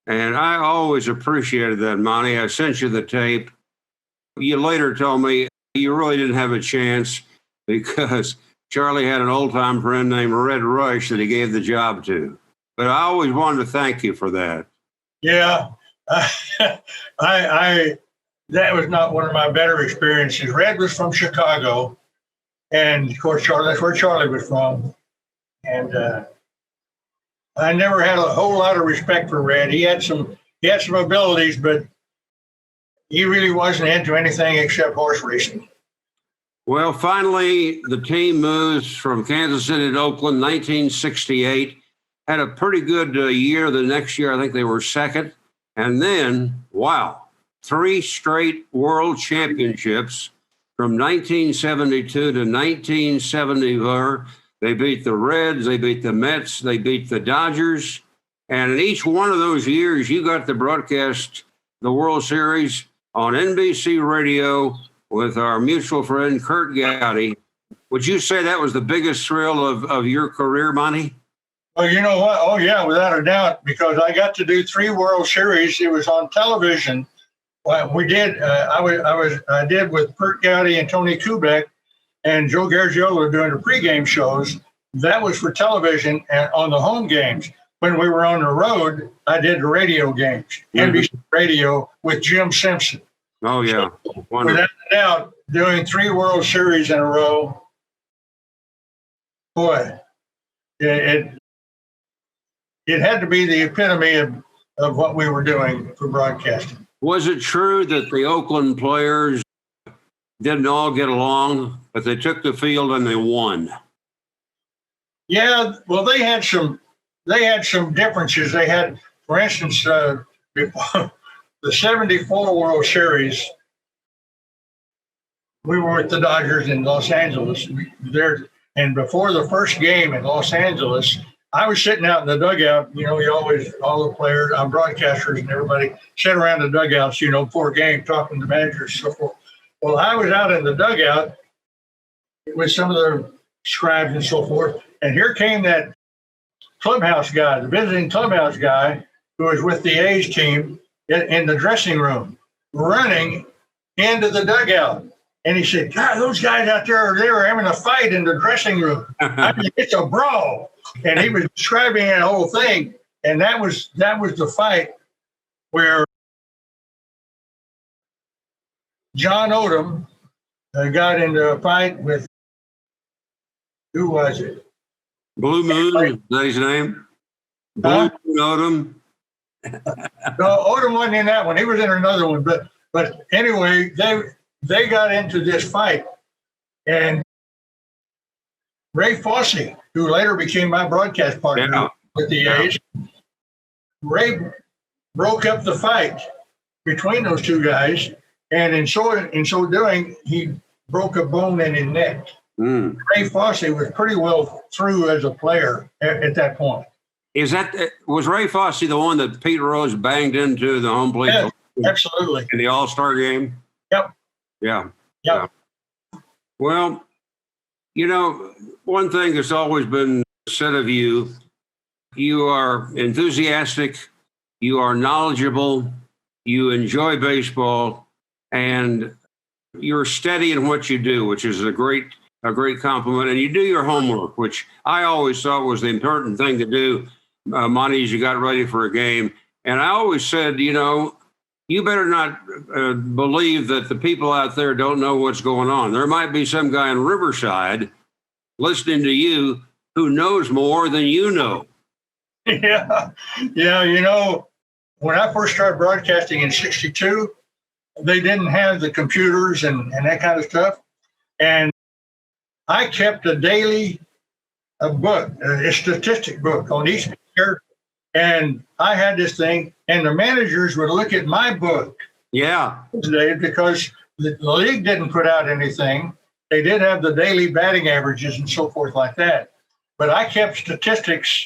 And I always appreciated that, Monty. I sent you the tape. You later told me you really didn't have a chance because Charlie had an old-time friend named Red Rush that he gave the job to. But I always wanted to thank you for that. Yeah, I that was not one of my better experiences. Red was from Chicago, and of course, that's where Charlie was from. And I never had a whole lot of respect for Red. He had some abilities, but he really wasn't into anything except horse racing. Well, finally, the team moves from Kansas City to Oakland, 1968. Had a pretty good year. The next year, I think they were second. And then, wow, 3 straight world championships from 1972 to 1974. They beat the Reds, they beat the Mets, they beat the Dodgers. And in each one of those years, you got to broadcast the World Series on NBC radio with our mutual friend, Kurt Gowdy. Would you say that was the biggest thrill of your career, Monty? Well, you know what? Oh, yeah, without a doubt, because I got to do 3 World Series. It was on television. Well, we did. I did with Kurt Gowdy and Tony Kubek and Joe Garagiola doing the pregame shows. That was for television and on the home games. When we were on the road, I did the radio games, NBC radio with Jim Simpson. Oh, yeah. So, without a doubt, doing 3 World Series in a row, boy, it had to be the epitome of what we were doing for broadcasting. Was it true that the Oakland players didn't all get along, but they took the field and they won? Yeah, well, they had some differences. They had, for instance, before the 74 World Series, we were with the Dodgers in Los Angeles there, and before the first game in Los Angeles, I was sitting out in the dugout. You know, all the players, broadcasters and everybody sit around the dugouts, before game, talking to managers and so forth. Well, I was out in the dugout with some of the scribes and so forth, and here came that clubhouse guy, the visiting clubhouse guy, who was with the A's team in the dressing room, running into the dugout. And he said, God, those guys out there, they were having a fight in the dressing room. I mean, it's a brawl. And he was describing that whole thing. And that was the fight where John Odom got into a fight with, who was it? Blue Moon, is that his name? Blue Moon Odom. No, Odom wasn't in that one. He was in another one. But anyway, they got into this fight. And Ray Fosse, who later became my broadcast partner with the A's, Ray broke up the fight between those two guys. And in so doing, he broke a bone in his neck. Ray Fosse was pretty well through as a player at that point. Was Ray Fosse the one that Pete Rose banged into the home plate? Yeah, absolutely. In the All-Star game? Yep. Yeah. Well, one thing that's always been said of you, you are enthusiastic, you are knowledgeable, you enjoy baseball, and you're steady in what you do, which is a great compliment. And you do your homework, which I always thought was the important thing to do, Monty, as you got ready for a game. And I always said, you better not believe that the people out there don't know what's going on. There might be some guy in Riverside listening to you who knows more than you know. Yeah. When I first started broadcasting in 62, they didn't have the computers and that kind of stuff. And I kept a daily book, a statistic book on each player. And I had this thing, and the managers would look at my book. Yeah. Today, because the league didn't put out anything. They did have the daily batting averages and so forth like that. But I kept statistics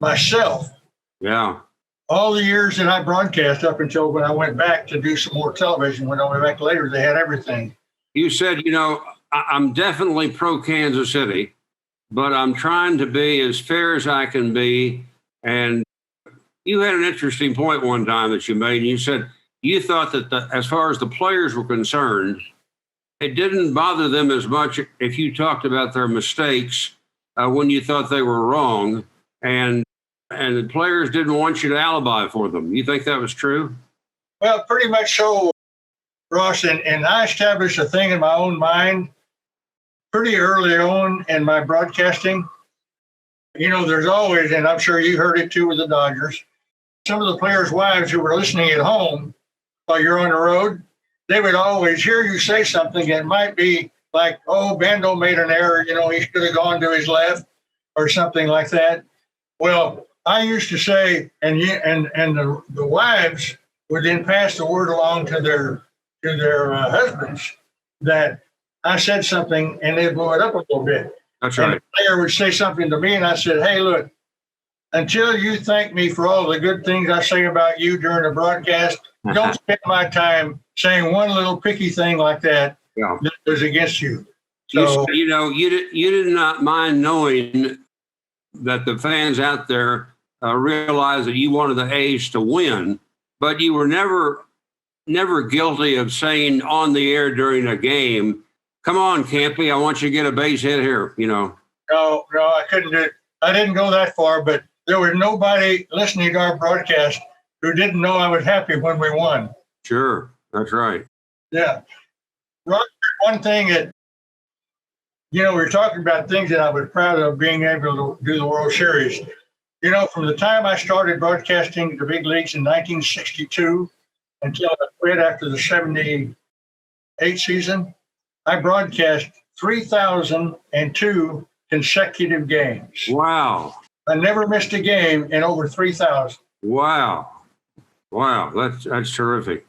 myself. Yeah. All the years that I broadcast up until when I went back to do some more television. When I went back later, they had everything. You said, I'm definitely pro Kansas City, but I'm trying to be as fair as I can be. And, you had an interesting point one time that you made. And you said you thought that as far as the players were concerned, it didn't bother them as much if you talked about their mistakes when you thought they were wrong, and the players didn't want you to alibi for them. You think that was true? Well, pretty much so, Ross. And I established a thing in my own mind pretty early on in my broadcasting. There's always, and I'm sure you heard it too with the Dodgers, some of the players' wives who were listening at home while you're on the road, they would always hear you say something that might be like, oh, Bando made an error, he should have gone to his left or something like that. Well, I used to say, and the wives would then pass the word along to their husbands that I said something, and they blew it up a little bit. That's right. And the player would say something to me, and I said, hey, look, until you thank me for all the good things I say about you during the broadcast, don't spend my time saying one little picky thing like that that was against you. So, you did not mind knowing that the fans out there realized that you wanted the A's to win, but you were never guilty of saying on the air during a game, come on, Campy, I want you to get a base hit here, No, I couldn't do it. I didn't go that far, but there was nobody listening to our broadcast who didn't know I was happy when we won. Sure, that's right. Yeah. One thing that, we were talking about things that I was proud of being able to do the World Series. From the time I started broadcasting the big leagues in 1962 until I quit after the 78 season, I broadcast 3,002 consecutive games. Wow. I never missed a game in over 3,000. Wow. That's terrific.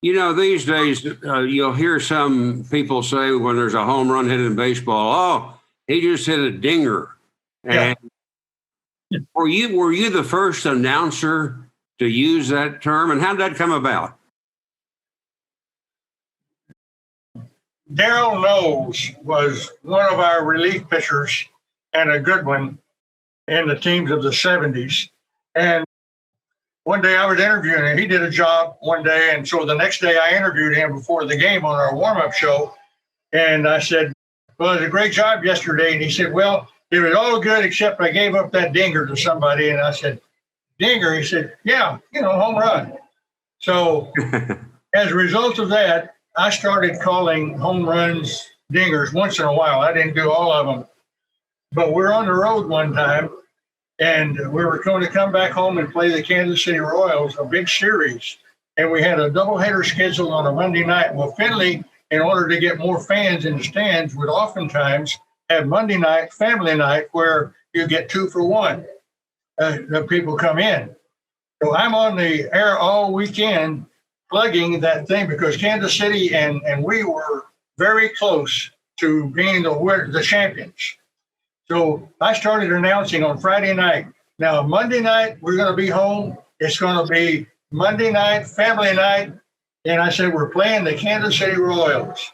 These days, you'll hear some people say when there's a home run hit in baseball, oh, he just hit a dinger. And were you the first announcer to use that term? And how did that come about? Darryl Knowles was one of our relief pitchers and a good one in the teams of the 70s. And one day I was interviewing him. He did a job one day. And so the next day I interviewed him before the game on our warm-up show. And I said, well, it was a great job yesterday. And he said, well, it was all good except I gave up that dinger to somebody. And I said, dinger? He said, yeah, home run. So as a result of that, I started calling home runs dingers once in a while. I didn't do all of them. But we're on the road one time, and we were going to come back home and play the Kansas City Royals, a big series. And we had a doubleheader scheduled on a Monday night. Well, Finley, in order to get more fans in the stands, would oftentimes have Monday night, family night, where you get 2 for 1. The people come in. So I'm on the air all weekend plugging that thing because Kansas City and we were very close to being the champions. So I started announcing on Friday night. Now, Monday night, we're going to be home. It's going to be Monday night, family night. And I said, we're playing the Kansas City Royals.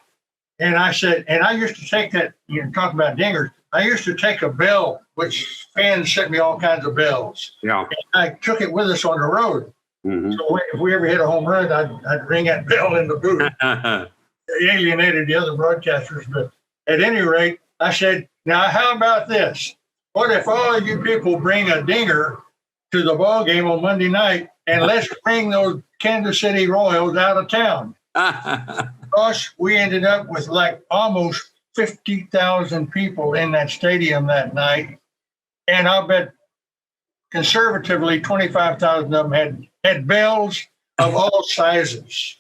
And I said, and I used to take that, talking about dingers, I used to take a bell, which fans sent me all kinds of bells. Yeah. And I took it with us on the road. Mm-hmm. So if we ever hit a home run, I'd ring that bell in the booth. It alienated the other broadcasters. But at any rate, I said, now, how about this? What if all of you people bring a dinger to the ball game on Monday night, and let's bring those Kansas City Royals out of town? Gosh, we ended up with like almost 50,000 people in that stadium that night. And I'll bet conservatively 25,000 of them had bells of all sizes.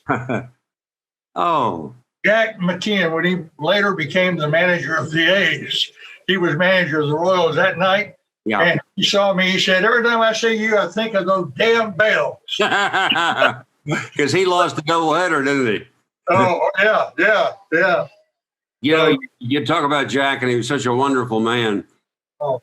Oh. Jack McKeon, when he later became the manager of the A's, he was manager of the Royals that night. Yeah. And he saw me, he said, every time I see you, I think of those damn bells. Because he lost the doubleheader, didn't he? Oh, yeah. You talk about Jack, and he was such a wonderful man. Oh.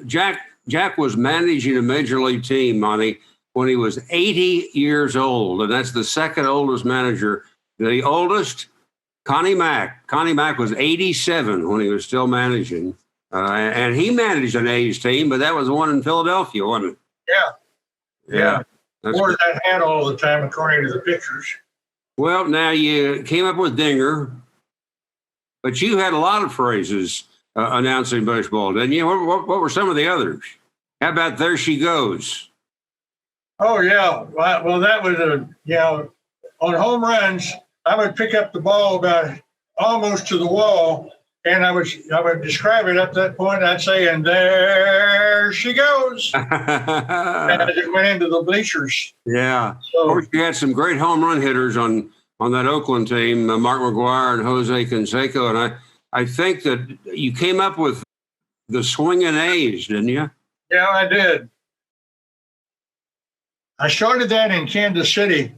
Jack was managing a major league team, Monty, when he was 80 years old, and that's the second oldest manager. The oldest, Connie Mack. Connie Mack was 87 when he was still managing. And he managed an A's team, but that was one in Philadelphia, wasn't it? Yeah. Yeah. That's Wore good. that hat all the time, according to the pictures. Well, now you came up with Dinger, but you had a lot of phrases announcing baseball, didn't you? What were some of the others? How about "There She Goes"? Oh yeah. Well, that was on home runs, I would pick up the ball about almost to the wall, and I would describe it up to that point. I'd say, "And there she goes," and I just went into the bleachers. Yeah. Of So course, you had some great home run hitters on that Oakland team, Mark McGuire and Jose Canseco, and I think that you came up with the swinging A's, didn't you? yeah, I did. I started that in Kansas City.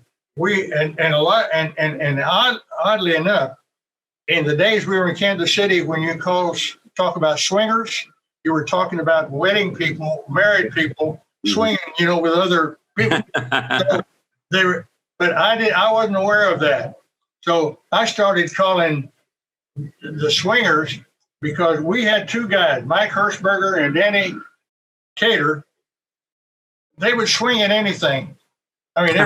Oddly enough, in the days we were in Kansas City, when you talk about swingers, you were talking about wedding people, married people swinging, with other people. So they were, but I wasn't aware of that. So I started calling the swingers because we had two guys, Mike Hirschberger and Danny Cater. They would swing at anything. I mean,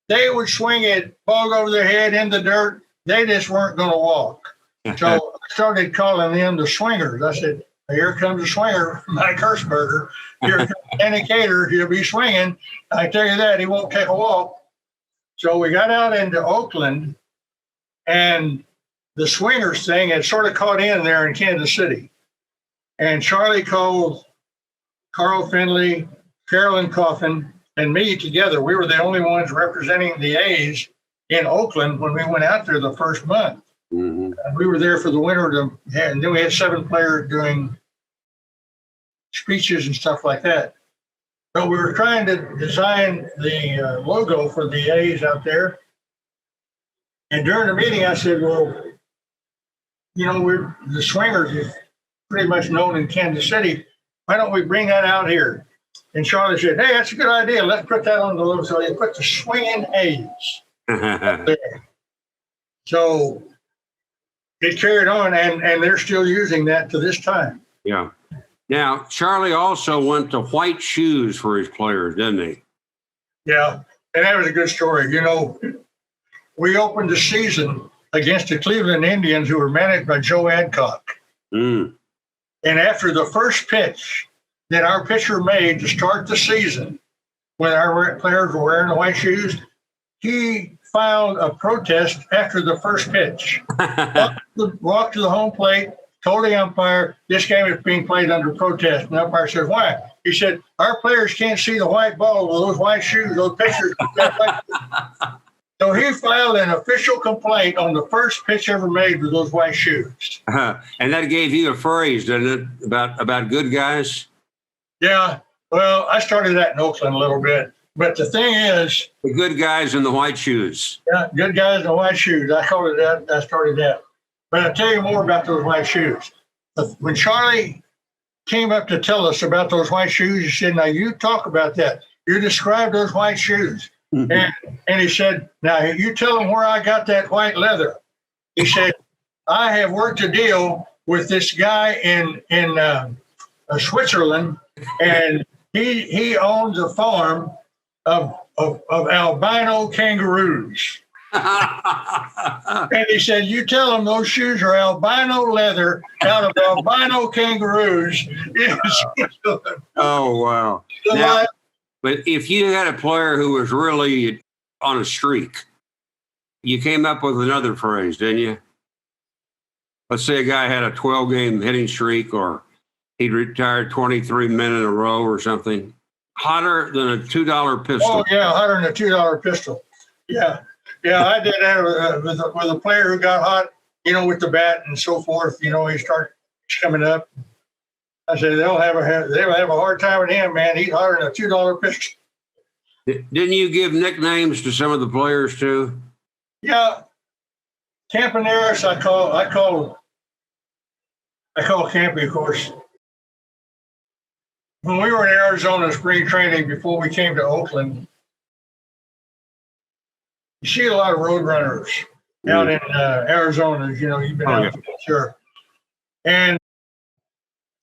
they would swing it, ball over their head in the dirt. They just weren't going to walk. So I started calling them the swingers. I said, "Here comes the swinger, Mike Hirschberger. Here comes Danny Cater. He'll be swinging. I tell you that, he won't take a walk." So we got out into Oakland, and the swingers thing had sort of caught in there in Kansas City. And Charlie called Carl Finley, Carolyn Coffin, and me together. We were the only ones representing the A's in Oakland when we went out there the first month. Mm-hmm. And we were there for the winter, and then we had 7 players doing speeches and stuff like that. But we were trying to design the logo for the A's out there. And during the meeting, I said, "Well, we're the swingers is pretty much known in Kansas City. Why don't we bring that out here?" And Charlie said, "Hey, that's a good idea. Let's put that on the logo." So they put the swinging A's up there. So it carried on, and they're still using that to this time. Yeah. Now, Charlie also went to white shoes for his players, didn't he? Yeah, and that was a good story. We opened the season against the Cleveland Indians, who were managed by Joe Adcock. Mm. And after the first pitch that our pitcher made to start the season, when our players were wearing the white shoes, he filed a protest after the first pitch. Walked to the home plate, told the umpire, "This game is being played under protest." And the umpire said, "Why?" He said, "Our players can't see the white ball with those white shoes, those pitchers." So he filed an official complaint on the first pitch ever made with those white shoes. And that gave you a phrase, didn't it, about good guys? Yeah. Well, I started that in Oakland a little bit. But the thing is, The good guys in the white shoes. yeah, good guys in the white shoes. I called it that. I started that. But I'll tell you more about those white shoes. When Charlie came up to tell us about those white shoes, he said, "Now you talk about that. You describe those white shoes." Mm-hmm. And he said, "Now you tell them where I got that white leather." He said, "I have worked a deal with this guy in Switzerland, and he owns a farm of albino kangaroos." And he said, "You tell them those shoes are albino leather out of albino kangaroos in Switzerland." Oh, wow. Now, but if you had a player who was really on a streak, you came up with another phrase, didn't you? Let's say a guy had a 12-game hitting streak, or he'd retired 23 men in a row or something. Hotter than a $2 pistol. Oh, yeah, hotter than a $2 pistol. Yeah. Yeah, I did that with a player who got hot, with the bat and so forth. He started coming up. I said, they'll have a hard time with him, man. He's hotter than a $2 pistol. Didn't you give nicknames to some of the players too? Yeah, Campaneris. I call Campy, of course. When we were in Arizona spring training before we came to Oakland, you see a lot of road runners out in Arizona. You've been out there, sure. And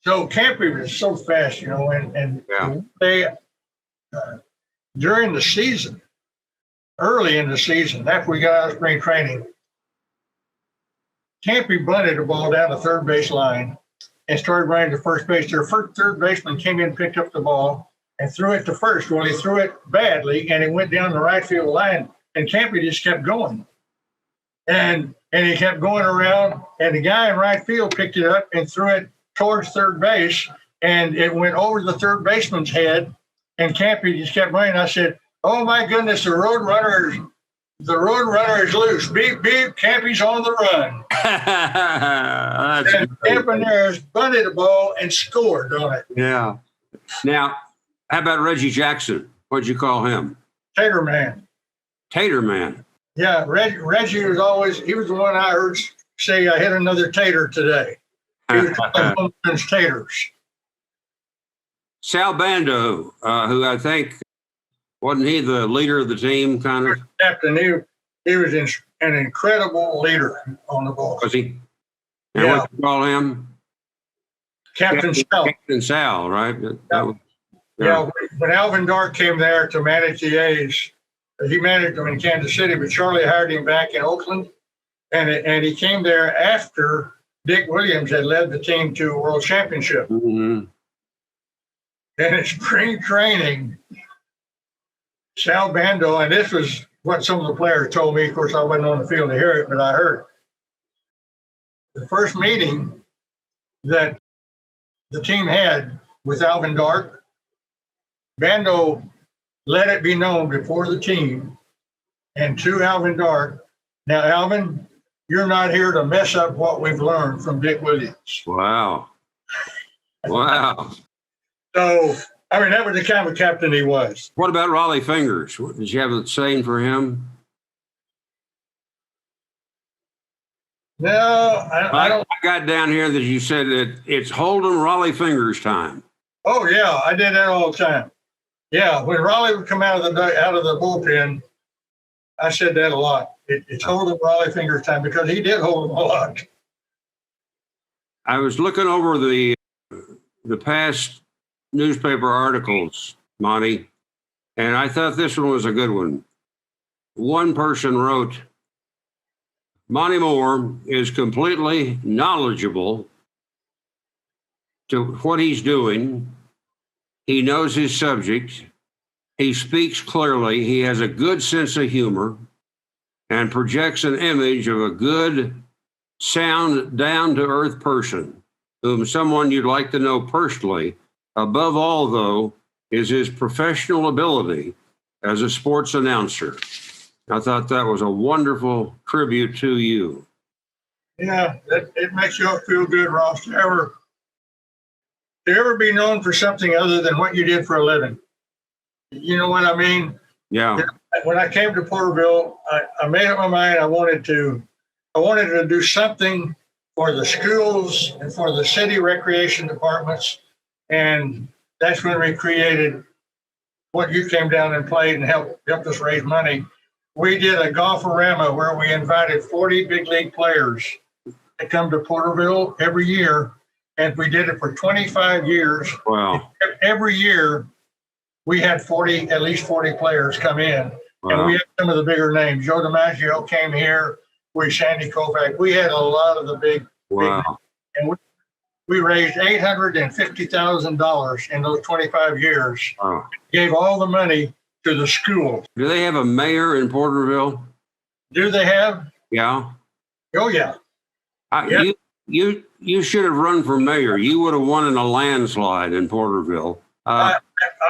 So Campy was so fast, you know, and Yeah. they during the season, early in the season, after we got out of spring training, Campy bunted the ball down the third base line and started running to first base. Their first third baseman came in, picked up the ball, and threw it to first. Well, he threw it badly, and it went down the right field line, and Campy just kept going. And he kept going around, and the guy in right field picked it up and threw it towards third base, and it went over the third baseman's head, and Campy just kept running. I said, "Oh my goodness, the road runner is loose. Beep beep, Campy's on the run." And Campaneris bunted the ball and scored on it. Yeah. Now, how about Reggie Jackson? What'd you call him? Tater Man. Tater Man. Yeah, Reggie was always, he was the one I heard say, "I hit another tater today." He was like Holmes' taters. Sal Bando, who I think, wasn't he the leader of the team, kind of? Captain, he was an incredible leader on the ball. Was he? And Yeah. what you call him? Captain Sal. Captain Sal, right? Yeah, when Alvin Dark came there to manage the A's, he managed them in Kansas City, but Charlie hired him back in Oakland, and he came there after Dick Williams had led the team to a world championship. Mm-hmm. And in spring training, Sal Bando, and this was what some of the players told me. Of course, I wasn't on the field to hear it, but I heard it. The first meeting that the team had with Alvin Dark, Bando let it be known before the team and to Alvin Dark, "Now, Alvin, you're not here to mess up what we've learned from Dick Williams." Wow. Wow. So, I mean, that was the kind of captain he was. What about Raleigh Fingers? Did you have a saying for him? No, I don't. I got down here that you said that it's Hold'em Raleigh Fingers time. Oh, yeah, I did that all the time. Yeah, when Raleigh would come out of the bullpen, I said that a lot. It's Hold'em Raleigh Fingers time, because he did hold them a lot. I was looking over the past newspaper articles, Monty, and I thought this one was a good one. One person wrote, "Monte Moore is completely knowledgeable to what he's doing. He knows his subject. He speaks clearly. He has a good sense of humor and projects an image of a good, sound, down-to-earth person whom someone you'd like to know personally. Above all, though, is his professional ability as a sports announcer." I thought that was a wonderful tribute to you. Yeah, it makes you feel good, Ross, to ever be known for something other than what you did for a living. You know what I mean? Yeah. When I came to Porterville, I made up my mind I wanted to do something for the schools and for the city recreation departments. And that's when we created what you came down and played and helped us raise money. We did a golf-orama where we invited 40 big league players to come to Porterville every year. And we did it for 25 years. Wow. Every year we had at least 40 players come in. Wow. And we had some of the bigger names. Joe DiMaggio came here. Sandy Koufax. We had a lot of the big. Wow. And we raised $850,000 in those 25 years. Wow. Gave all the money to the schools. Do they have a mayor in Porterville? Do they have? Yeah. Oh, yeah. Yeah. You should have run for mayor. You would have won in a landslide in Porterville. I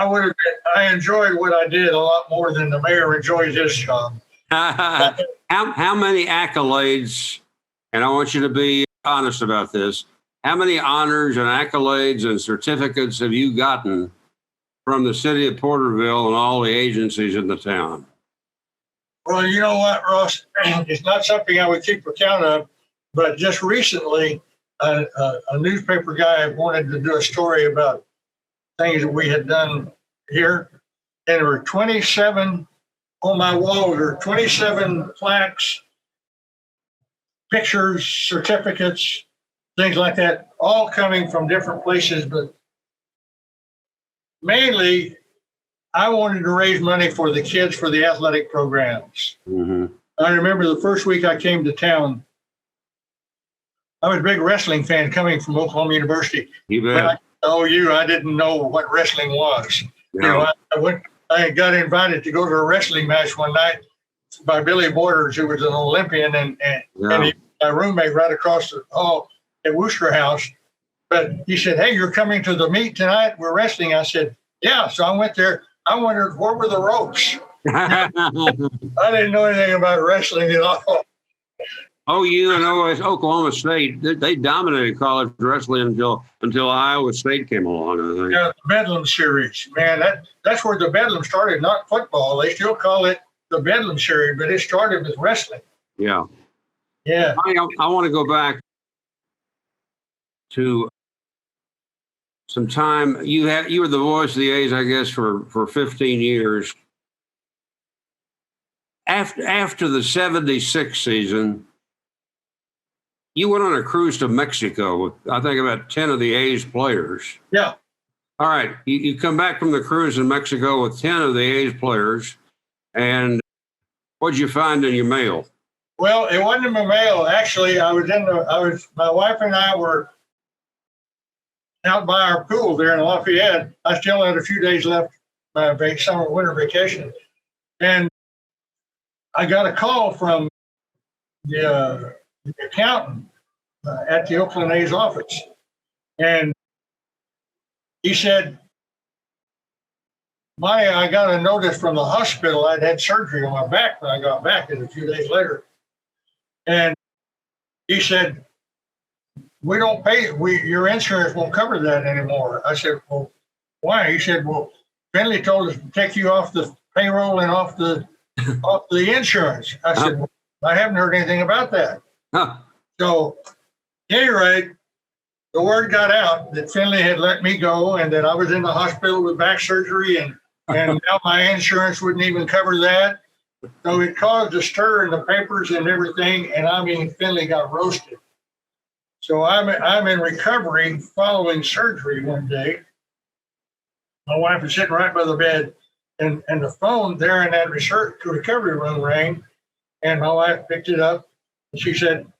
would have. I enjoyed what I did a lot more than the mayor enjoyed his job. How many accolades, and I want you to be honest about this, how many honors and accolades and certificates have you gotten from the city of Porterville and all the agencies in the town? Well, you know what, Ross? It's not something I would keep account of, but just recently, a newspaper guy wanted to do a story about things that we had done here, and there were 27 on my wall. There were 27 plaques, pictures, certificates things like that, all coming from different places. But mainly, I wanted to raise money for the kids for the athletic programs. Mm-hmm. I remember the first week I came to town, I was a big wrestling fan coming from Oklahoma University. You When bet. I told you, I didn't know what wrestling was. Yeah. I got invited to go to a wrestling match one night by Billy Borders, who was an Olympian, and Yeah. my roommate right across the hall at Worcester House. But he said, "Hey, you're coming to the meet tonight? We're wrestling." I said, "Yeah." So I went there. I wondered, where were the ropes? I didn't know anything about wrestling at all. OU and Oklahoma State, they dominated college wrestling until Iowa State came along, I think. Yeah, the Bedlam series, man. That's where the Bedlam started, not football. They still call it the Bedlam series, but it started with wrestling. Yeah. Yeah. I want to go back to some time. You were the voice of the A's, I guess, for 15 years. After the 76 season, you went on a cruise to Mexico with, I think, about 10 of the A's players. Yeah. All right. You come back from the cruise in Mexico with 10 of the A's players, and what'd you find in your mail? Well, it wasn't in my mail. Actually, my wife and I were out by our pool there in Lafayette. I still had a few days left my winter vacation. And I got a call from the accountant at the Oakland A's office. And he said, I got a notice from the hospital. I'd had surgery on my back when I got back a few days later. And he said, "We don't pay, your insurance won't cover that anymore." I said, "Well, why?" He said, "Well, Finley told us to take you off the payroll and off the insurance." I said, "Well, I haven't heard anything about that." Huh. So, at any rate, the word got out that Finley had let me go and that I was in the hospital with back surgery, and now my insurance wouldn't even cover that. So it caused a stir in the papers and everything, and I mean, Finley got roasted. So I'm in recovery following surgery one day. My wife was sitting right by the bed, and the phone there in that recovery room rang, and my wife picked it up, and she said,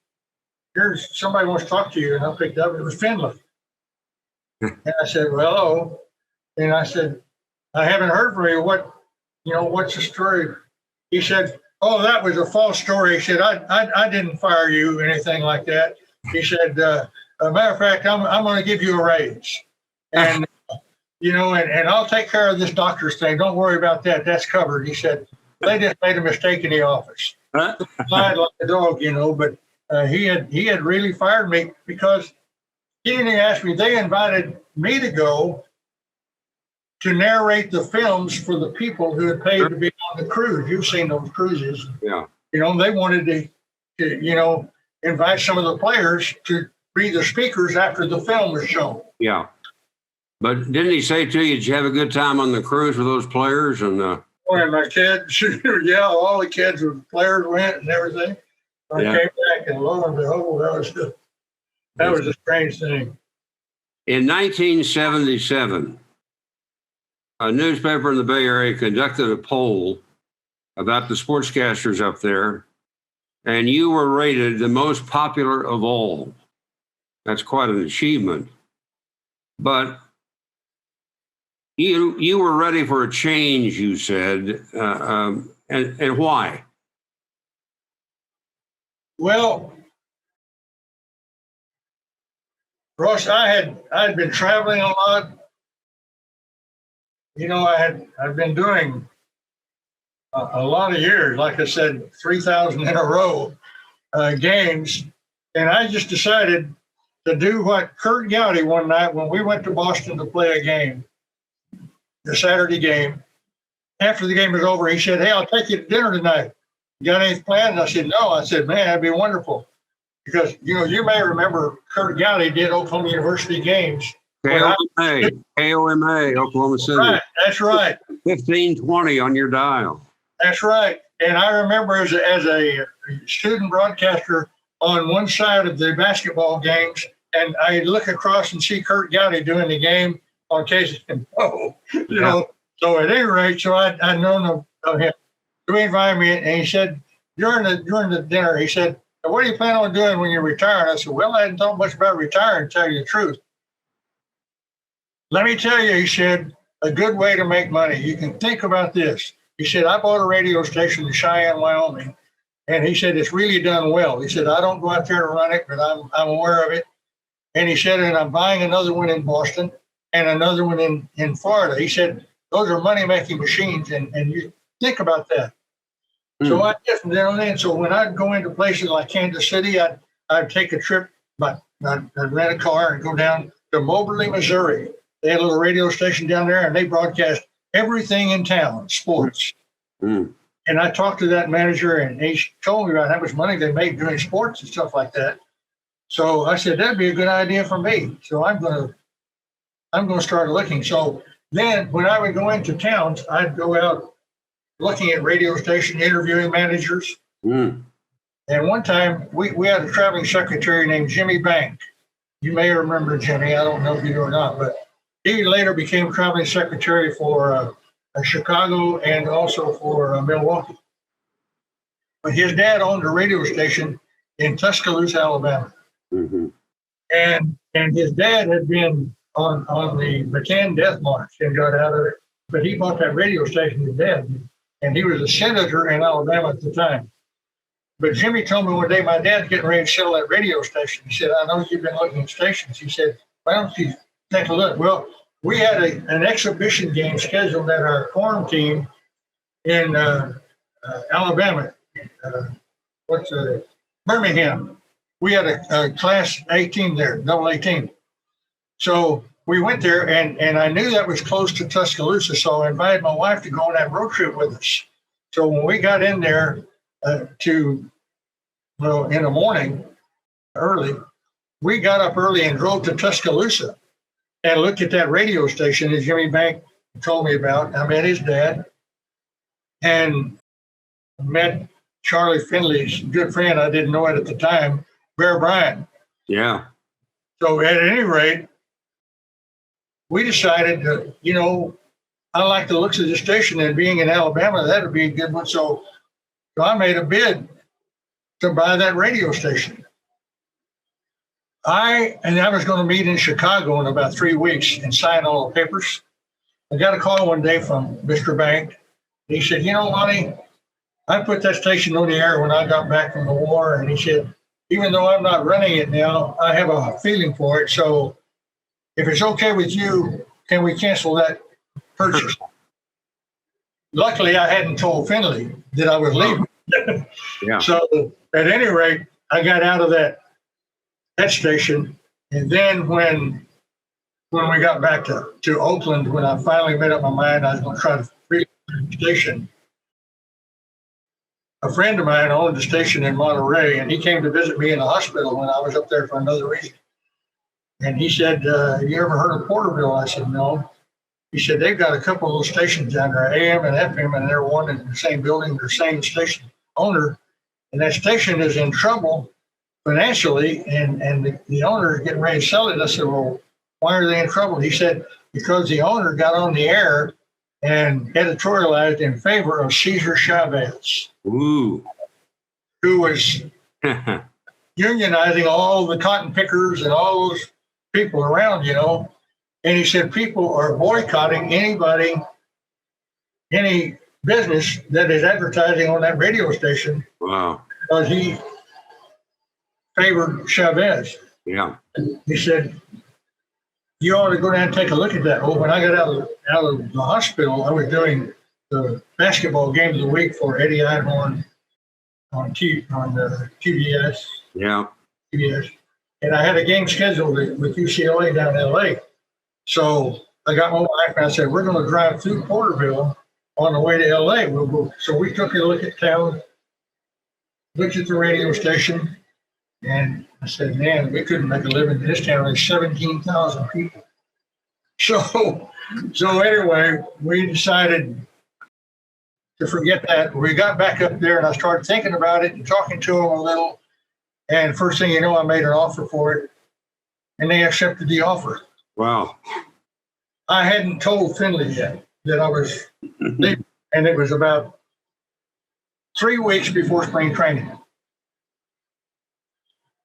"Here's somebody wants to talk to you." And I picked it up. It was Finley. And I said, "Well, hello." And I said, "I haven't heard from you. What's the story?" He said, "Oh, that was a false story." He said, I didn't fire you or anything like that. He said, "As a matter of fact, I'm going to give you a raise. And, and I'll take care of this doctor's thing. Don't worry about that. That's covered." He said, "They just made a mistake in the office." Lied like a dog, but he had really fired me because he didn't ask me. They invited me to go to narrate the films for the people who had paid to be on the cruise. You've seen those cruises. Yeah. They wanted to invite some of the players to be the speakers after the film was shown. Yeah. But didn't he say to you, did you have a good time on the cruise with those players? And And my kids, yeah, all the kids and players went and everything. I came back, and lo and behold, that was a strange thing. In 1977, a newspaper in the Bay Area conducted a poll about the sportscasters up there, and you were rated the most popular of all. That's quite an achievement. But you were ready for a change, you said, and why? Well, Ross, I'd been traveling a lot. I've been doing a lot of years, like I said, 3,000 in a row games, and I just decided to do what Kurt Gowdy one night when we went to Boston to play a game, the Saturday game. After the game was over, he said, "Hey, I'll take you to dinner tonight. You got anything planned?" And I said, "No." I said, "Man, that'd be wonderful." Because, you may remember Kurt Gowdy did Oklahoma University games. KOMA, Oklahoma City. Right, that's right. 1520 on your dial. That's right. And I remember as a student broadcaster on one side of the basketball games and I look across and see Kurt Gowdy doing the game on case you know. So at any rate, so I known of him. So he invited me, and he said during the dinner, he said, "What do you plan on doing when you retire?" And I said, "Well, I hadn't thought much about retiring, to tell you the truth. Let me tell you," he said, "a good way to make money. You can think about this." He said, "I bought a radio station in Cheyenne, Wyoming, and he said it's really done well." He said, "I don't go out there to run it, but I'm aware of it." And he said, "And I'm buying another one in Boston and another one in Florida." He said, "Those are money-making machines, and you think about that." So I definitely, so when I'd go into places like Kansas City, I'd take a trip, but I'd rent a car and go down to Moberly, Missouri. They had a little radio station down there, and they broadcast everything in town, sports. And I talked to that manager, and he told me about how much money they made doing sports and stuff like that. So I said, that'd be a good idea for me. So I'm gonna start looking. So then when I would go into towns, I'd go out looking at radio station, interviewing managers. And one time we had a traveling secretary named Jimmy Bank. You may remember Jimmy. I don't know if you do or not, but he later became traveling secretary for Chicago and also for Milwaukee. But his dad owned a radio station in Tuscaloosa, Alabama. And his dad had been on the McCann Death March and got out of it. But he bought that radio station, his dad did. And he was a senator in Alabama at the time. But Jimmy told me one day, my dad's getting ready to sell that radio station. He said, "I know you've been looking at stations." He said, "Why don't you take a look?" Well, we had an exhibition game scheduled at our farm team in Alabama. Birmingham. We had a Class A team there, double A team. So we went there, and I knew that was close to Tuscaloosa, so I invited my wife to go on that road trip with us. So when we got in there in the morning, early, we got up early and drove to Tuscaloosa and looked at that radio station that Jimmy Bank told me about. I met his dad and met Charlie Finley's good friend. I didn't know it at the time, Bear Bryant. Yeah. So at any rate, we decided that, I like the looks of the station, and being in Alabama, that would be a good one. So I made a bid to buy that radio station. I was going to meet in Chicago in about 3 weeks and sign all the papers. I got a call one day from Mr. Bank. He said, Lonnie, I put that station on the air when I got back from the war. And he said, even though I'm not running it now, I have a feeling for it. So if it's okay with you, can we cancel that purchase? Luckily, I hadn't told Finley that I was leaving. Yeah. So at any rate, I got out of that station. And then when we got back to Oakland, when I finally made up my mind I was going to try to free the station, a friend of mine owned a station in Monterey, and he came to visit me in the hospital when I was up there for another reason. And he said, you ever heard of Porterville? I said, no. He said, they've got a couple of those stations down there, AM and FM, and they're one in the same building, the same station owner. And that station is in trouble financially, and the owner is getting ready to sell it. I said, well, why are they in trouble? He said, because the owner got on the air and editorialized in favor of Cesar Chavez, who was unionizing all the cotton pickers and all those people around, And he said, people are boycotting any business that is advertising on that radio station. Wow. Because he favored Chavez. Yeah. He said, you ought to go down and take a look at that. Well, when I got out of the hospital, I was doing the basketball game of the week for Eddie Einhorn on TBS. Yeah. TBS. And I had a game scheduled with UCLA down in LA. So I got my wife and I said, we're going to drive through Porterville on the way to LA. So we took a look at town, looked at the radio station, and I said, man, we couldn't make a living in this town. There's 17,000 people. So anyway, we decided to forget that. We got back up there and I started thinking about it and talking to him a little. And first thing you know, I made an offer for it. and they accepted the offer. Wow. I hadn't told Finley yet that I was leaving, and it was about 3 weeks before spring training.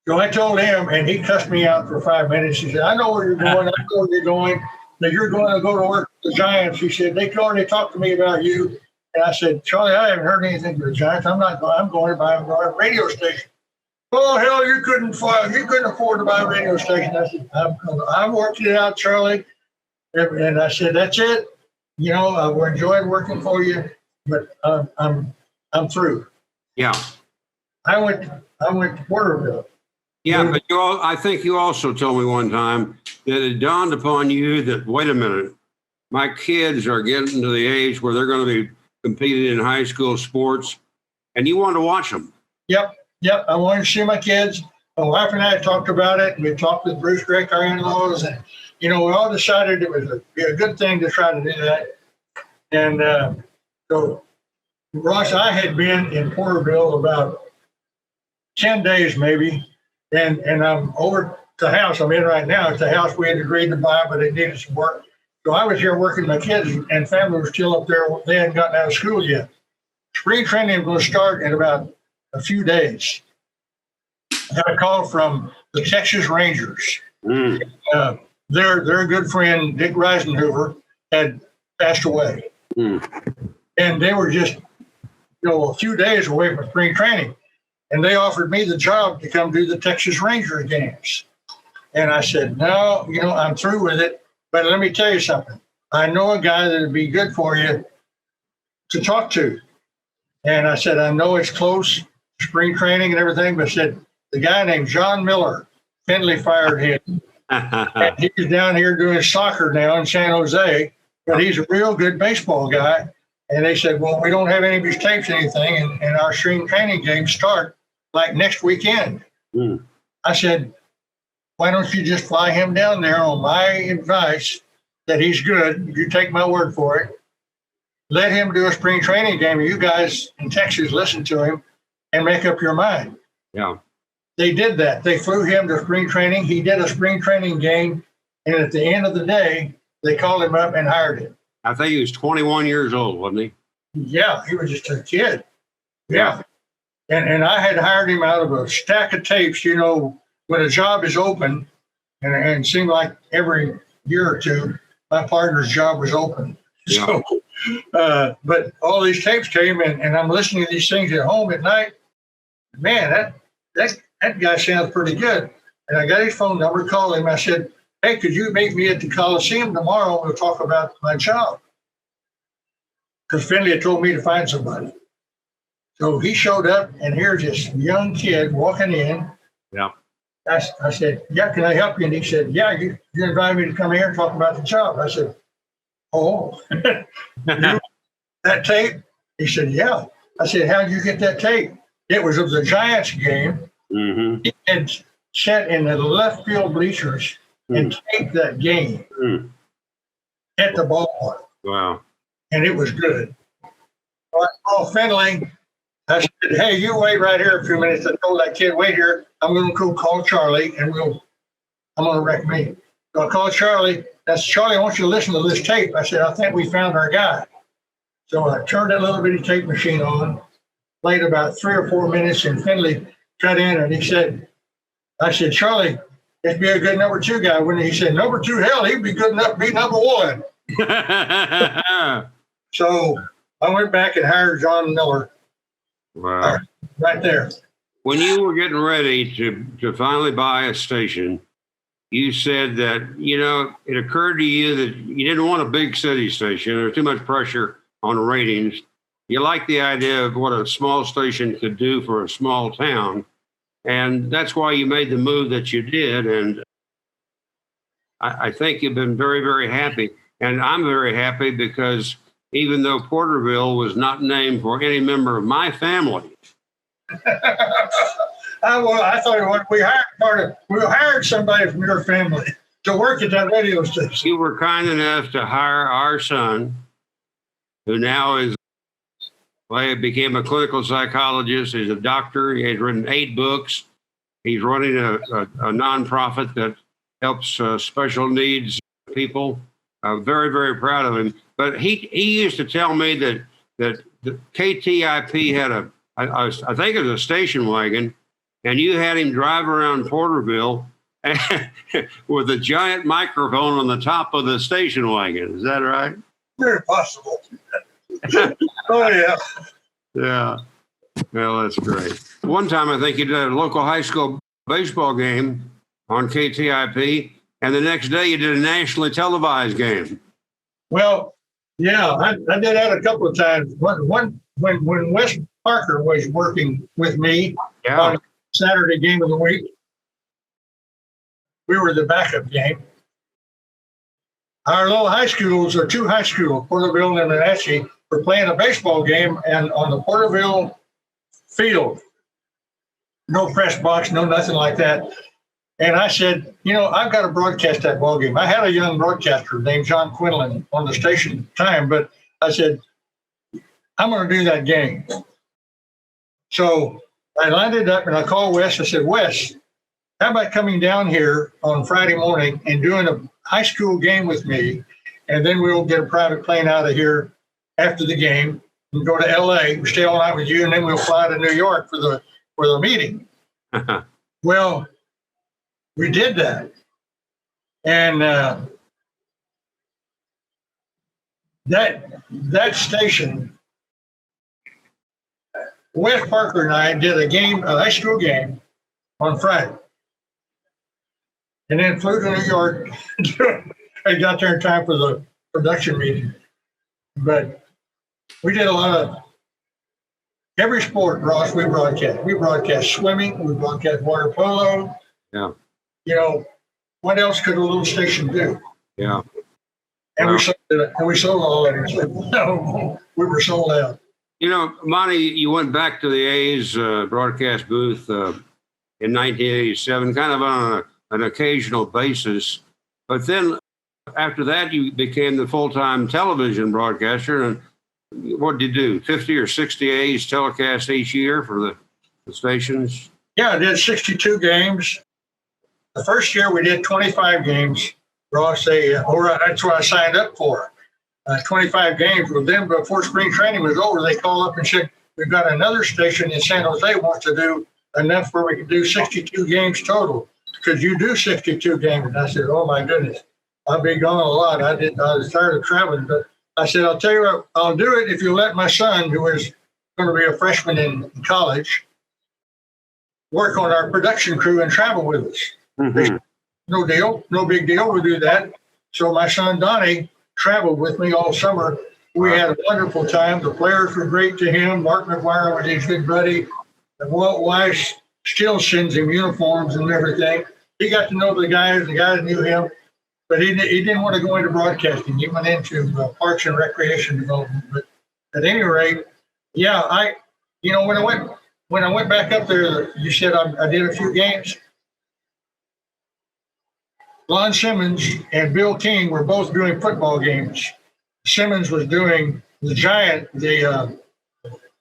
So I told him, and he cussed me out for 5 minutes. He said, I know where you're going. I know where you're going. That you're going to go to work with the Giants. He said, they already talked to me about you. And I said, Charlie, I haven't heard anything from the Giants. I'm not going. I'm going to buy a radio station. Oh, hell, you couldn't afford to buy a radio station. I said, I'm working it out, Charlie. And I said, that's it. You know, we're enjoying working for you, but I'm through. Yeah. I went to Porterville. Yeah, but I think you also told me one time that it dawned upon you that, wait a minute, my kids are getting to the age where they're going to be competing in high school sports, and you want to watch them. Yep. I wanted to see my kids. My wife and I had talked about it. We talked with Bruce Drake, our in-laws, and, we all decided it would be a good thing to try to do that. And so, Ross, I had been in Porterville about 10 days maybe, and I'm over at the house I'm in right now. It's the house we had agreed to buy, but it needed some work. So I was here working with my kids, and family was still up there. They hadn't gotten out of school yet. Spring training was going to start in about a few days. I got a call from the Texas Rangers. Their good friend, Dick Reisenhover, had passed away. And they were just, a few days away from spring training. And they offered me the job to come do the Texas Ranger games. And I said, no, I'm through with it. But let me tell you something. I know a guy that would be good for you to talk to. And I said, I know it's close, spring training and everything, but I said, the guy named John Miller, Finley fired him. And he's down here doing soccer now in San Jose, but he's a real good baseball guy. And they said, well, we don't have any of his tapes or anything, and our spring training games start like next weekend. I said, why don't you just fly him down there on my advice that he's good? You take my word for it. Let him do a spring training game. You guys in Texas listen to him and make up your mind. Yeah. They did that. They flew him to spring training. He did a spring training game. And at the end of the day, they called him up and hired him. I think he was 21 years old, wasn't he? Yeah, he was just a kid. Yeah. And I had hired him out of a stack of tapes, when a job is open, and it seemed like every year or two, my partner's job was open. Yeah. So, but all these tapes came, and I'm listening to these things at home at night. Man, that guy sounds pretty good. And I got his phone number, called him. I said, hey, could you meet me at the Coliseum tomorrow? We'll talk about my job. Because Finley had told me to find somebody. So he showed up, and here's this young kid walking in. Yeah. I said, yeah, can I help you? And he said, yeah, you invited me to come here and talk about the job. I said, oh, that tape? He said, yeah. I said, how did you get that tape? It was of the Giants game. He had sat in the left field bleachers and taped that game at the ballpark. Wow. And it was good. So I called Finley. I said, hey, you wait right here a few minutes. I told that kid, wait here. I'm going to go call Charlie, and I'm going to recommend. So I called Charlie. I said, Charlie, I want you to listen to this tape. I said, I think we found our guy. So I turned that little bitty tape machine on, played about 3 or 4 minutes, and Finley cut in, and he said, I said, Charlie, it'd be a good number 2 guy, wouldn't he? He said, number 2, hell, he'd be good enough to be number 1. So I went back and hired John Miller. Wow. Right there. When you were getting ready to finally buy a station, you said that, it occurred to you that you didn't want a big city station. There was too much pressure on ratings. You liked the idea of what a small station could do for a small town. And that's why you made the move that you did. And I think you've been very, very happy. And I'm very happy because even though Porterville was not named for any member of my family. I thought we hired somebody from your family to work at that radio station. You were kind enough to hire our son, who now became a clinical psychologist. He's a doctor. He has written 8 books. He's running a nonprofit that helps special needs people. Very, very proud of him. But he used to tell me that the KTIP had I think it was a station wagon, and you had him drive around Porterville with a giant microphone on the top of the station wagon. Is that right? Very possible. Oh, yeah. Yeah. Well, that's great. One time, I think you did a local high school baseball game on KTIP, and the next day you did a nationally televised game. Well, yeah, I did that a couple of times. When Wes Parker was working with me on Saturday game of the week, we were the backup game. Our little high schools, or two high schools, Porterville and Wenatchee, were playing a baseball game, and on the Porterville field, no press box, no nothing like that. And I said, I've got to broadcast that ball game. I had a young broadcaster named John Quinlan on the station at the time, but I said, I'm going to do that game. So I lined it up and I called Wes. I said, Wes, how about coming down here on Friday morning and doing a high school game with me? And then we'll get a private plane out of here after the game and go to LA, stay all night with you, and then we'll fly to New York for the meeting. Well, we did that. And that station, Wes Parker and I did a high school game on Friday. And then flew to New York and got there in time for the production meeting. But we did a lot of every sport, Ross, we broadcast. We broadcast swimming, we broadcast water polo. Yeah. What else could a little station do? Yeah. And we sold all of it. We were sold out. Monty, you went back to the A's broadcast booth in 1987, kind of on an occasional basis. But then after that, you became the full-time television broadcaster. And what did you do? 50 or 60 A's telecast each year for the stations? Yeah, I did 62 games. The first year we did 25 games. Ross, that's what I signed up for. 25 games with them. Before spring training was over, they called up and said, we've got another station in San Jose wants to do enough where we can do 62 games total. Could you do 62 games? And I said, oh my goodness, I'll be gone a lot. I was tired of traveling, but I said, I'll tell you what, I'll do it if you let my son, who is going to be a freshman in college, work on our production crew and travel with us. Mm-hmm. No deal, no big deal. We'll do that. So my son Donnie traveled with me all summer. We had a wonderful time. The players were great to him. Mark McGuire was his good buddy. And Walt Weiss still sends him uniforms and everything. He got to know the guys knew him, but he didn't want to go into broadcasting. He went into parks and recreation development. But at any rate, yeah, when I went back up there, you said I did a few games. Lon Simmons and Bill King were both doing football games. Simmons was doing the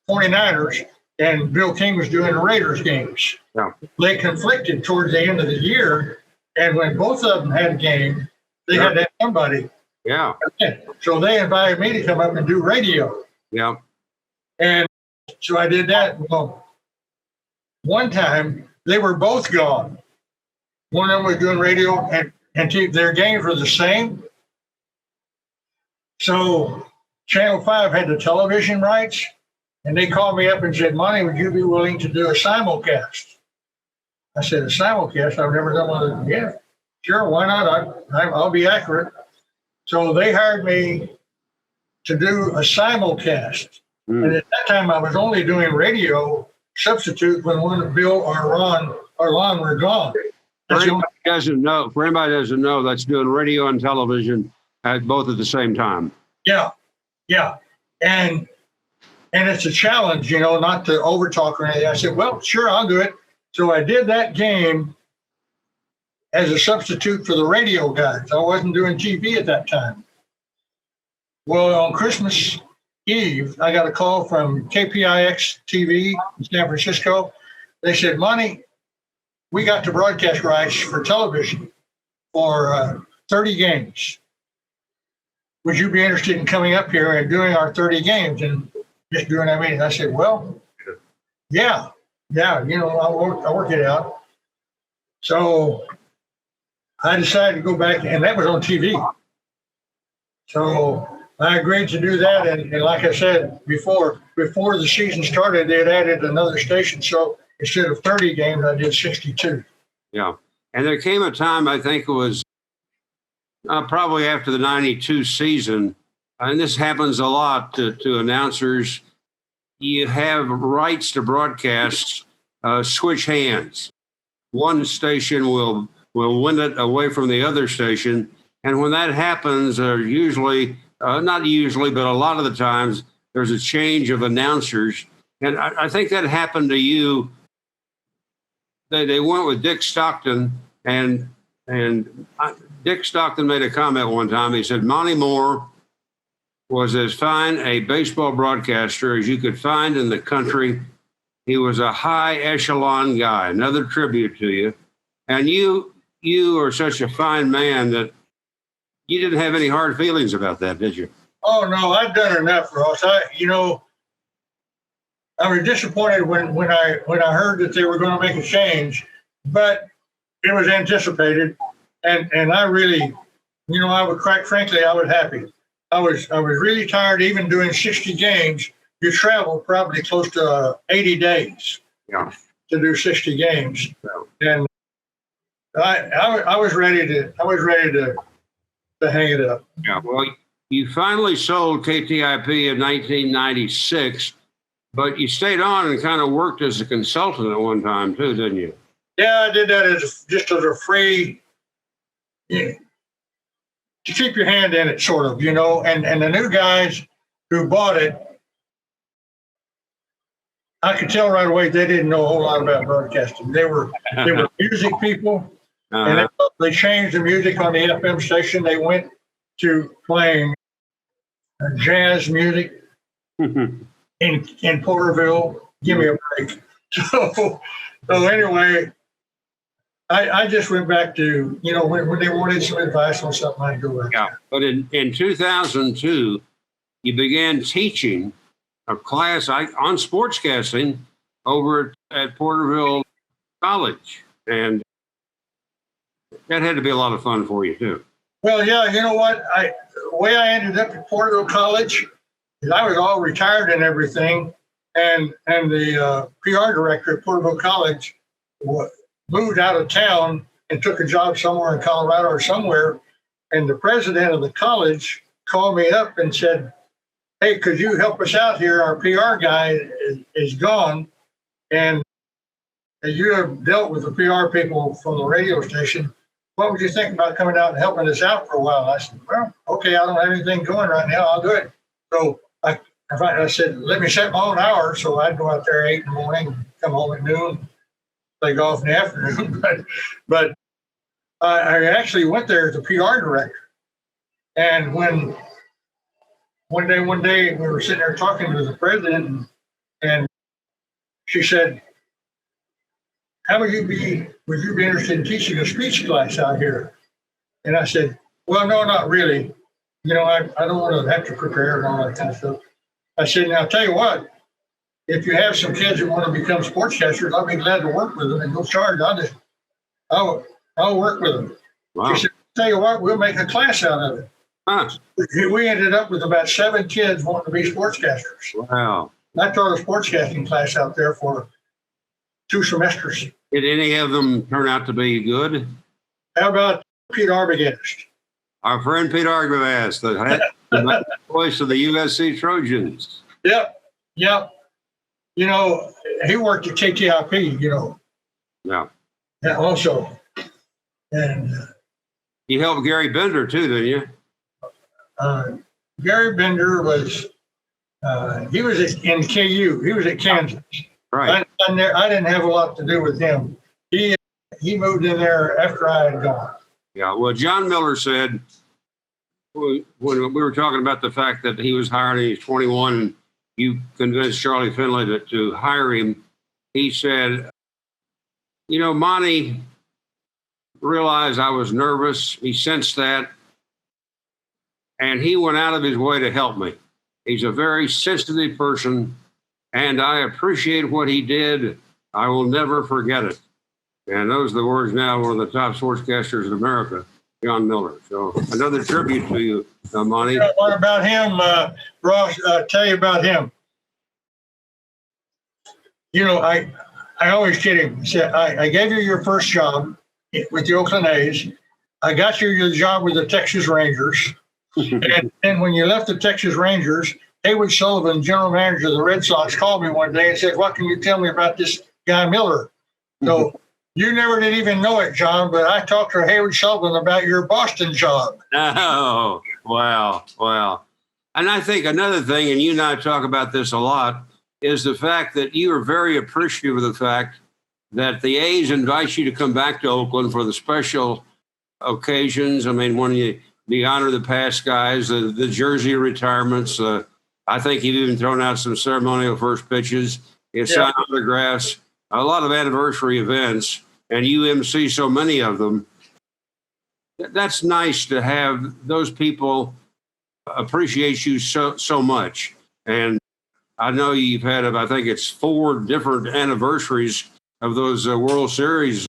49ers, and Bill King was doing the Raiders games. Yeah. They conflicted towards the end of the year, and when both of them had a game, they had to have somebody. Yeah. So they invited me to come up and do radio. Yeah. And so I did that. Well, one time they were both gone. One of them was doing radio, and their games were the same. So Channel 5 had the television rights, and they called me up and said, Monty, would you be willing to do a simulcast? I said, a simulcast? I've never done one of them. Yeah, sure, why not? I'll be accurate. So they hired me to do a simulcast. Mm. And at that time, I was only doing radio substitute when one of Bill or Lon were gone. For anybody doesn't know, that's doing radio and television both at the same time. Yeah. And it's a challenge, not to overtalk or anything. I said, well, sure, I'll do it. So I did that game as a substitute for the radio guys. I wasn't doing TV at that time. Well, on Christmas Eve, I got a call from KPIX TV in San Francisco. They said, Monty, we got the broadcast rights for television. for 30 games. Would you be interested in coming up here and doing our 30 games and just doing that meeting? I said, well, yeah, I'll work it out. So I decided to go back, and that was on TV. So I agreed to do that, and like I said before the season started, they had added another station. So instead of 30 games, I did 62. Yeah. And there came a time, I think it was probably after the 92 season, and this happens a lot to announcers, you have rights to broadcasts switch hands. One station will win it away from the other station. And when that happens, usually, not usually, but a lot of the times, there's a change of announcers. And I think that happened to you. They went with Dick Stockton, and Dick Stockton made a comment one time. He said, Monte Moore was as fine a baseball broadcaster as you could find in the country. He was a high echelon guy. Another tribute to you. And you are such a fine man that you didn't have any hard feelings about that, did you? Oh, no, I've done enough, Ross. I was disappointed when I heard that they were going to make a change, but it was anticipated. And I really, frankly, I was happy. I was really tired, even doing 60 games. You travel probably close to 80 days to do 60 games. And I was ready to hang it up. Yeah, well, you finally sold KTIP in 1996, but you stayed on and kind of worked as a consultant at one time too, didn't you? Yeah, I did that just as a free, to keep your hand in it, sort of, and the new guys who bought it, I could tell right away they didn't know a whole lot about broadcasting. They were music people, and they changed the music on the FM station. They went to playing jazz music in Porterville. Give me a break. So anyway, I just went back to, when they wanted some advice on something, I'd go back. Yeah, but in 2002, you began teaching a class on sportscasting over at Porterville College. And that had to be a lot of fun for you, too. Well, yeah, you know what? The way I ended up at Porterville College is I was all retired and everything. And the PR director at Porterville College moved out of town and took a job somewhere in Colorado or somewhere. And the president of the college called me up and said, hey, could you help us out here? Our PR guy is gone. And you have dealt with the PR people from the radio station. What would you think about coming out and helping us out for a while? I said, well, okay, I don't have anything going right now. I'll do it. So I said, let me set my own hours. So I'd go out there at 8 in the morning, come home at noon, play golf in the afternoon. but I actually went there as a PR director. And when one day we were sitting there talking to the president, and she said, would you be interested in teaching a speech class out here? And I said, well, no, not really. I don't want to have to prepare and all that kind of stuff. I said, now I'll tell you what, if you have some kids that want to become sportscasters, I'll be glad to work with them and no charge. I'll work with them. Wow. She said, tell you what, we'll make a class out of it. Huh. We ended up with about 7 kids wanting to be sportscasters. Wow. I taught a sportscasting class out there for 2 semesters. Did any of them turn out to be good? How about Pete Arbogast? Our friend Pete Arbogast, the voice of the USC Trojans. Yep. He worked at KTIP, Yeah. Also. And you helped Gary Bender too, didn't you? Gary Bender was, he was in KU. He was at Kansas. Right. I didn't have a lot to do with him. He moved in there after I had gone. Yeah. Well, John Miller said, when we were talking about the fact that he was hired and he's 21, and you convinced Charlie Finley to hire him, he said, Monty realized I was nervous. He sensed that, and he went out of his way to help me. He's a very sensitive person, and I appreciate what he did. I will never forget it. And those are the words now of one of the top sportscasters in America, John Miller. So another tribute to you, Monty. Yeah, what about him, Ross? Tell you about him. You know, I always kid him. Say, I gave you your first job with the Oakland A's. I got you your job with the Texas Rangers. and when you left the Texas Rangers, Wilt Chamberlain, general manager of the Red Sox, called me one day and said, "What can you tell me about this guy Miller?" So you never did even know it, John, but I talked to Wilt Chamberlain about your Boston job. Oh, wow. Wow. And I think another thing, and you and I talk about this a lot, is the fact that you are very appreciative of the fact that the A's invite you to come back to Oakland for the special occasions. I mean, when you honor the past guys, the jersey retirements. I think you've even thrown out some ceremonial first pitches. You signed autographs, a lot of anniversary events, and you MC so many of them. That's nice to have those people appreciate you so much. And I know you've had, I think it's 4 different anniversaries of those World Series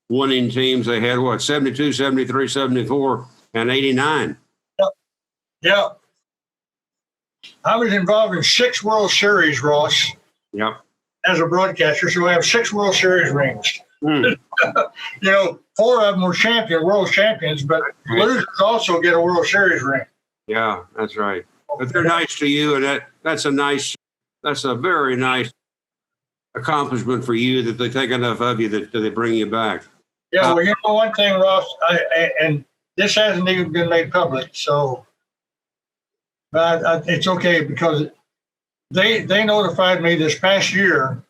winning teams. They had, 72, 73, 74, and 89. Yeah. I was involved in 6 World Series, Ross. Yep. As a broadcaster, so I have 6 World Series rings. 4 of them were world champions, but losers also get a World Series ring. Yeah, that's right. But they're nice to you, and that's a very nice accomplishment for you that they think enough of you that they bring you back. Yeah, well, you know one thing, Ross, and this hasn't even been made public, so but it's okay because they notified me this past year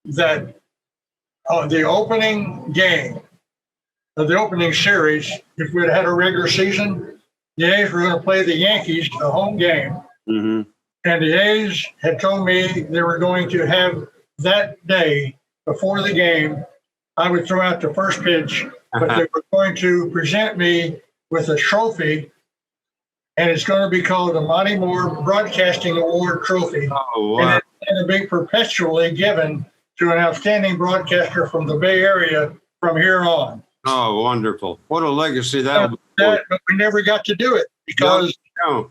that the opening game of the opening series, if we'd had a regular season, the A's were going to play the Yankees a home game. Mm-hmm. And the A's had told me they were going to have that day before the game, I would throw out the first pitch, but they were going to present me with a trophy, and it's going to be called the Monte Moore Broadcasting Award Trophy. Oh, wow. And it's going to be perpetually given to an outstanding broadcaster from the Bay Area from here on. Oh, wonderful. What a legacy that would be. But we never got to do it because...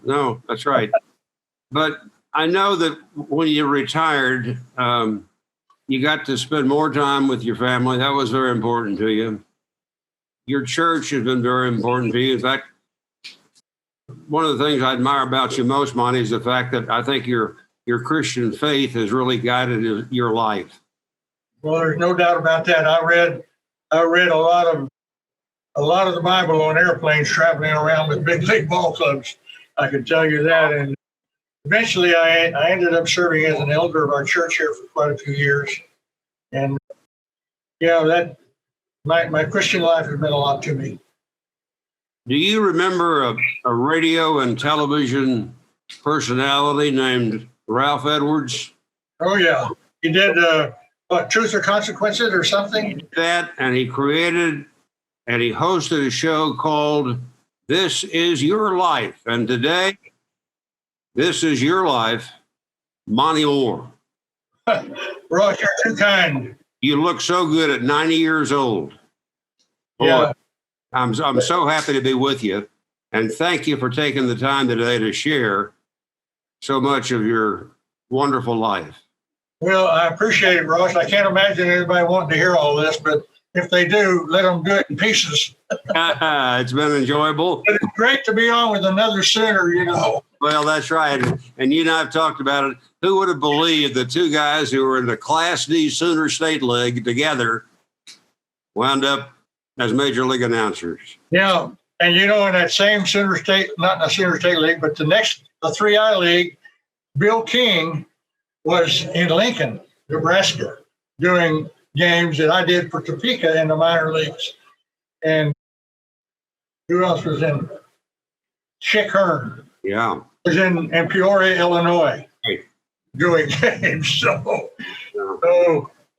No, that's right. But I know that when you retired, you got to spend more time with your family. That was very important to you. Your church has been very important to you. In fact, one of the things I admire about you most, Monty, is the fact that I think your Christian faith has really guided your life. Well, there's no doubt about that. I read a lot of the Bible on airplanes traveling around with big league ball clubs. I can tell you that. And eventually, I ended up serving as an elder of our church here for quite a few years. And that my Christian life has meant a lot to me. Do you remember a radio and television personality named Ralph Edwards? Oh yeah, he did. Truth or Consequences or something? He did that, and he created and he hosted a show called This Is Your Life. And today, this is your life, Monte Moore. Ross, you're too kind. You look so good at 90 years old. Boy, Yeah. I'm so happy to be with you. And thank you for taking the time today to share so much of your wonderful life. Well, I appreciate it, Ross. I can't imagine anybody wanting to hear all this, but if they do, let them do it in pieces. It's been enjoyable. But it's great to be on with another Sooner, Well, that's right. And you and I have talked about it. Who would have believed the 2 guys who were in the Class D Sooner State League together wound up as major league announcers? Yeah. And in that same Sooner State, not in the Sooner State League, but the 3I League, Bill King was in Lincoln, Nebraska, doing games that I did for Topeka in the minor leagues. And who else was in? Chick Hearn. Yeah. Was in Peoria, Illinois, Right. doing games. So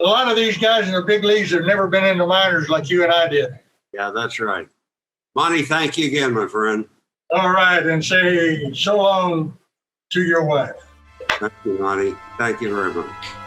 a lot of these guys in the big leagues have never been in the minors like you and I did. Yeah, that's right. Monty, thank you again, my friend. All right, and say so long to your wife. Thank you, Monty. Thank you very much.